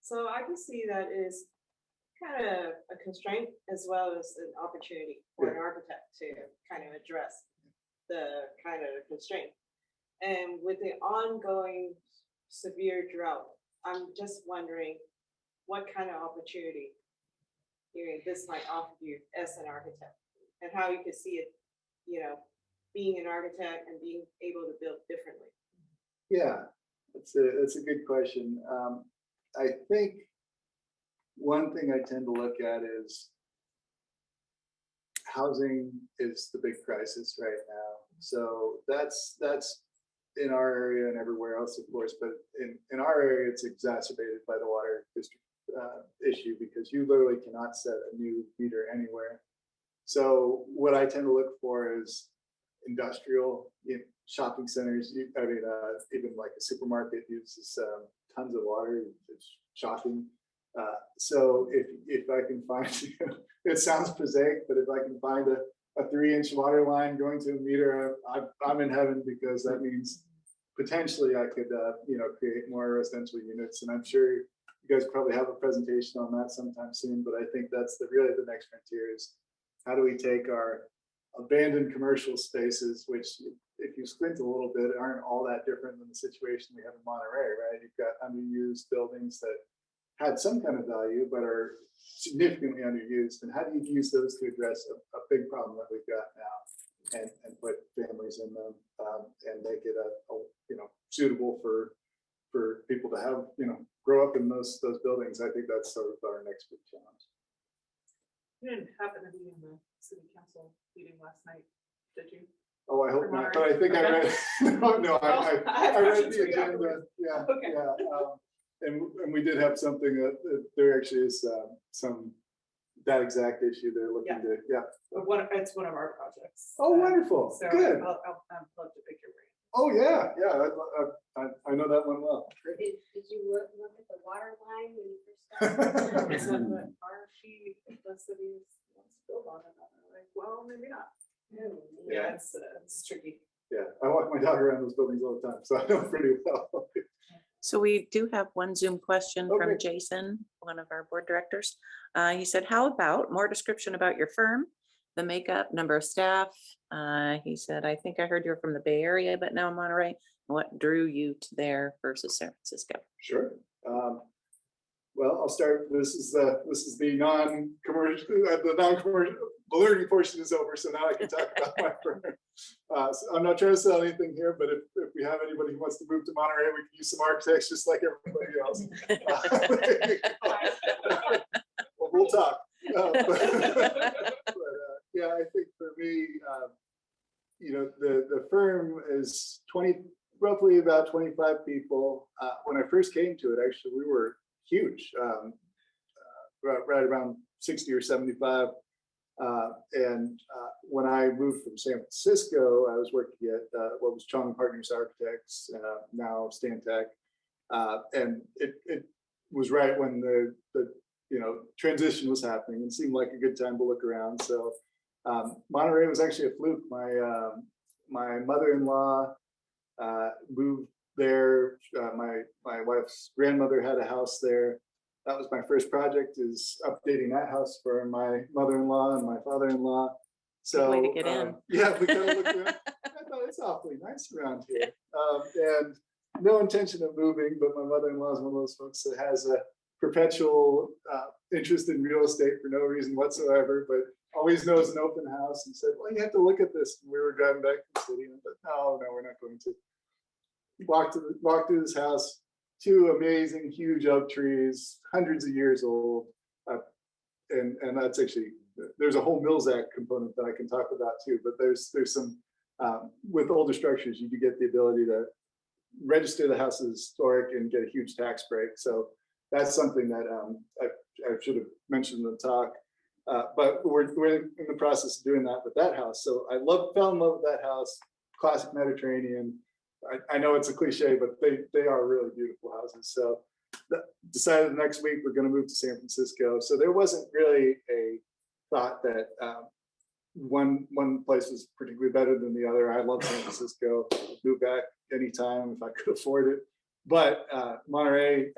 So I can see that is kind of a constraint as well as an opportunity for an architect to kind of address the kind of constraint. And with the ongoing severe drought, I'm just wondering what kind of opportunity this might offer you as an architect, and how you could see it, you know, being an architect and being able to build differently. Yeah, that's a good question. I think one thing I tend to look at is housing is the big crisis right now. So that's in our area and everywhere else, of course, but in our area, it's exacerbated by the water district issue, because you literally cannot set a new meter anywhere. So what I tend to look for is industrial shopping centers. I mean, even like a supermarket uses tons of water. It's shocking. So if I can find, it sounds prosaic, but if I can find a 3-inch water line going to a meter, I'm in heaven, because that means potentially I could, you know, create more residential units. And I'm sure you guys probably have a presentation on that sometime soon, but I think that's really the next frontier is how do we take our abandoned commercial spaces, which if you squint a little bit, aren't all that different than the situation we have in Monterey, right? You've got underused buildings that had some kind of value, but are significantly underused. And how do you use those to address a big problem that we've got now, and put families in them, and make it a you know, suitable for people to have, you know, grow up in those buildings. I think that's sort of our next big challenge. You didn't happen to be in the city council meeting last night, did you? Oh, I hope not, but I think I read, no, I read the agenda, yeah, Okay. yeah. And we did have something that there actually is that exact issue they're looking to, yeah. It's one of our projects. Oh, wonderful, So good. I'd love to pick your brain. Oh, yeah, I know that one well. Did you look at the water line when you first started? It's on the RFP, the city wants to build on it. I'm like, well, maybe not. Yeah, it's tricky. Yeah, I walk my dog around those buildings all the time, so I know pretty well. So we do have one Zoom question Okay. from Jason, one of our board directors. He said, how about more description about your firm, the makeup, number of staff? He said, I think I heard you're from the Bay Area, but now in Monterey. What drew you to there versus San Francisco? Sure. Well, I'll start. This is the non-commercial. The learning portion is over, so now I can talk about my firm. So I'm not trying to sell anything here, but if we have anybody who wants to move to Monterey, we can use some architects just like everybody else. Well, we'll talk. Yeah, I think for me, you know, the firm is roughly about 25 people. When I first came to it, actually, we were huge, right around 60 or 75. And when I moved from San Francisco, I was working at what was Chong Partners Architects, now Stantec. And it was right when the you know, transition was happening, and seemed like a good time to look around. So Monterey was actually a fluke. My mother-in-law moved there. My wife's grandmother had a house there. That was my first project, is updating that house for my mother-in-law and my father-in-law. So Way to get in. yeah, we kind of looked around. I thought it's awfully nice around here. And no intention of moving, but my mother-in-law is one of those folks that has a perpetual interest in real estate for no reason whatsoever, but always knows an open house and said, well, you have to look at this. And we were driving back to the city and I thought, no, we're not going to. Walk through this house, 2 amazing, huge oak trees, hundreds of years old. And that's actually, there's a whole Mills Act component that I can talk about too, but there's some, with older structures, you do get the ability to register the house as historic and get a huge tax break. So that's something that I should have mentioned in the talk. But we're in the process of doing that with that house. So I fell in love with that house, classic Mediterranean. I know it's a cliche, but they are really beautiful houses. So decided next week we're going to move to San Francisco. So there wasn't really a thought that one place was particularly better than the other. I love San Francisco. Move back anytime if I could afford it. But Monterey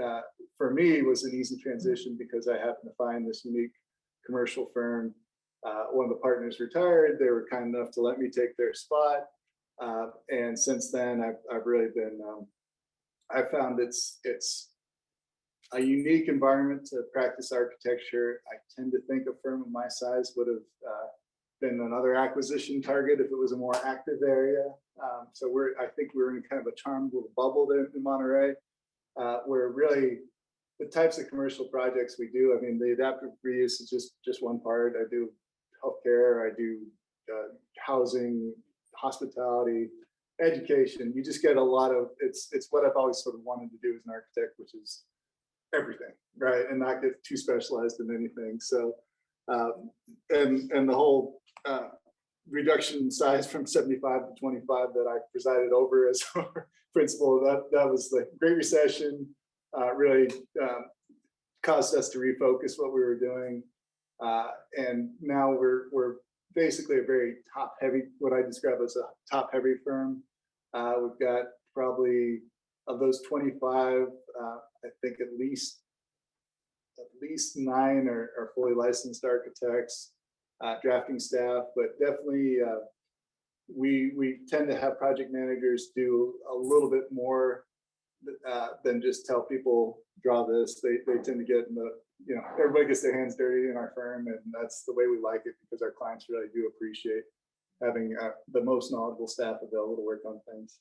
for me was an easy transition because I happened to find this unique commercial firm. One of the partners retired. They were kind enough to let me take their spot. And since then, I've really been, I found it's a unique environment to practice architecture. I tend to think a firm of my size would have been another acquisition target if it was a more active area. So I think we're in kind of a charmed little bubble there in Monterey, where really the types of commercial projects we do, I mean, the adaptive reuse is just one part. I do healthcare, I do housing, hospitality, education. You just get a lot of, it's what I've always sort of wanted to do as an architect, which is everything, right? And not get too specialized in anything. So, and the whole reduction in size from 75 to 25 that I presided over as principal, that was the Great Recession, really caused us to refocus what we were doing. And now we're basically a very top heavy, what I describe as a top heavy firm. We've got probably of those 25, I think at least 9 are fully licensed architects, drafting staff, but definitely we tend to have project managers do a little bit more than just tell people draw this. They tend to get in the, everybody gets their hands dirty in our firm, and that's the way we like it because our clients really do appreciate having the most knowledgeable staff available to work on things.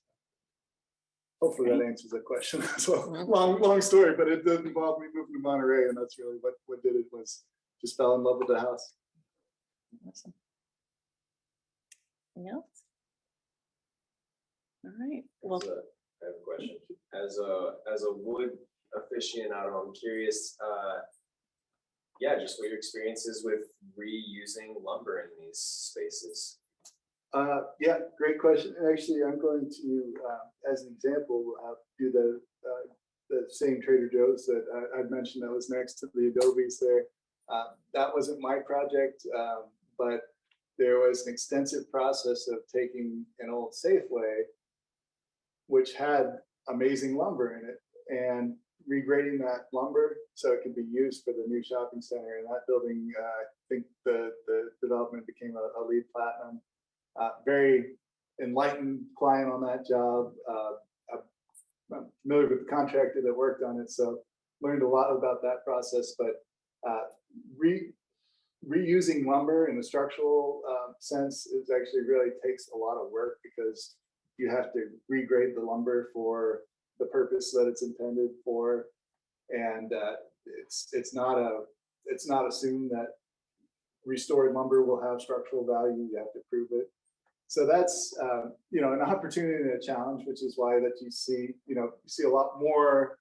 Hopefully that answers that question. So long story, but it did involve me moving to Monterey, and that's really what did it, was just fell in love with the house. Awesome. Anything else? All right. Well, I have a question. As a wood aficionado, I'm curious, just what your experiences with reusing lumber in these spaces. Yeah, great question. Actually, I'm going to, as an example, do the same Trader Joe's that I'd mentioned that was next to the Adobes there. That wasn't my project, but there was an extensive process of taking an old Safeway, which had amazing lumber in it, and regrading that lumber so it could be used for the new shopping center. And that building, I think the development became a LEED Platinum. Very enlightened client on that job. I'm familiar with the contractor that worked on it, so learned a lot about that process. But reusing lumber in a structural sense is actually really takes a lot of work because you have to regrade the lumber for the purpose that it's intended for, and it's not assumed that restored lumber will have structural value. You have to prove it. So that's an opportunity and a challenge, which is why that you see a lot more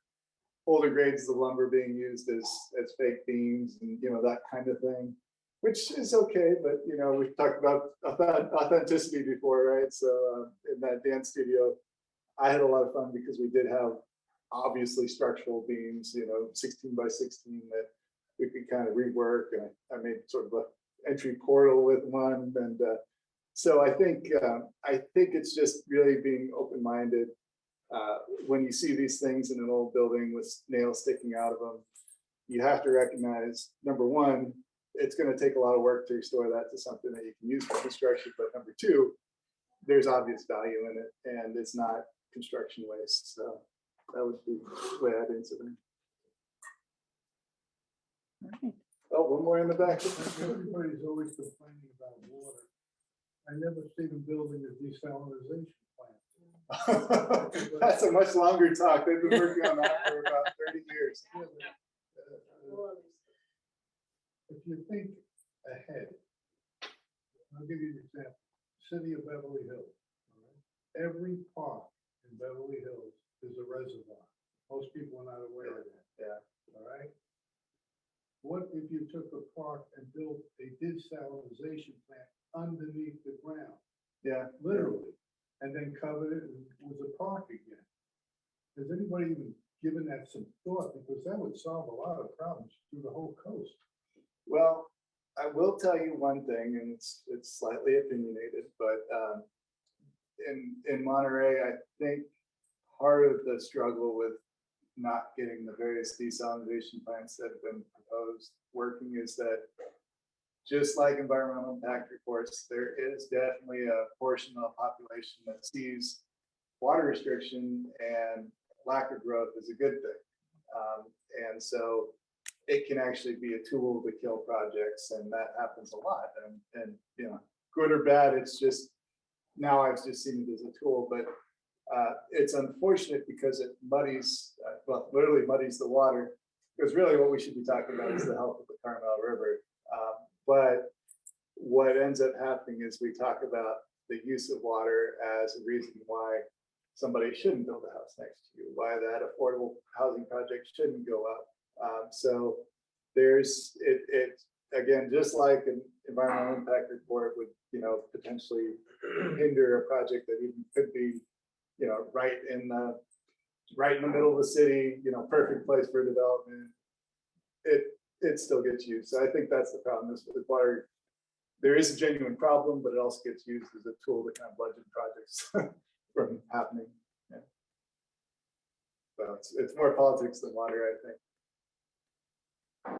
older grades of lumber being used as fake beams and that kind of thing, which is okay. But we've talked about authenticity before, right? So in that dance studio, I had a lot of fun because we did have obviously structural beams, 16 by 16 that we could kind of rework, and I made sort of an entry portal with one, and so I think it's just really being open-minded. When you see these things in an old building with nails sticking out of them, you have to recognize, number one, it's going to take a lot of work to restore that to something that you can use for construction. But number two, there's obvious value in it, and it's not construction waste. So That would be the way I'd answer that. Alright. Oh, one more in the back. Everybody's always complaining about water. I never see them building a desalination plant. That's a much longer talk. They've been working on that for about 30 years. If you think ahead, I'll give you an example. City of Beverly Hills. all right? Every park in Beverly Hills is a reservoir. Most people are not aware of that. Yeah. All right. What if you took a park and built a desalination plant underneath the ground, Yeah. literally, and then covered it with a park again? Has anybody even given that some thought? Because that would solve a lot of problems through the whole coast. Well, I will tell you one thing, and it's slightly opinionated, but in Monterey, I think part of the struggle with not getting the various desalination plants that have been proposed working is that just like environmental impact reports, there is definitely a portion of the population that sees water restriction and lack of growth as a good thing. And so it can actually be a tool to kill projects, and that happens a lot. And you know, good or bad, it's just now I've just seen it as a tool, but it's unfortunate because it muddies, well, literally muddies the water. Because really, what we should be talking about is the health of the Carmel River. But what ends up happening is we talk about the use of water as a reason why somebody shouldn't build a house next to you, why that affordable housing project shouldn't go up. So there's it again, just like an environmental impact report would, you know, potentially hinder a project that even could be, you know, right in the middle of the city, you know, perfect place for development. It still gets used. So I think that's the problem is with water. There is a genuine problem, but it also gets used as a tool to kind of budget projects from happening. Yeah. So it's more politics than water, I think.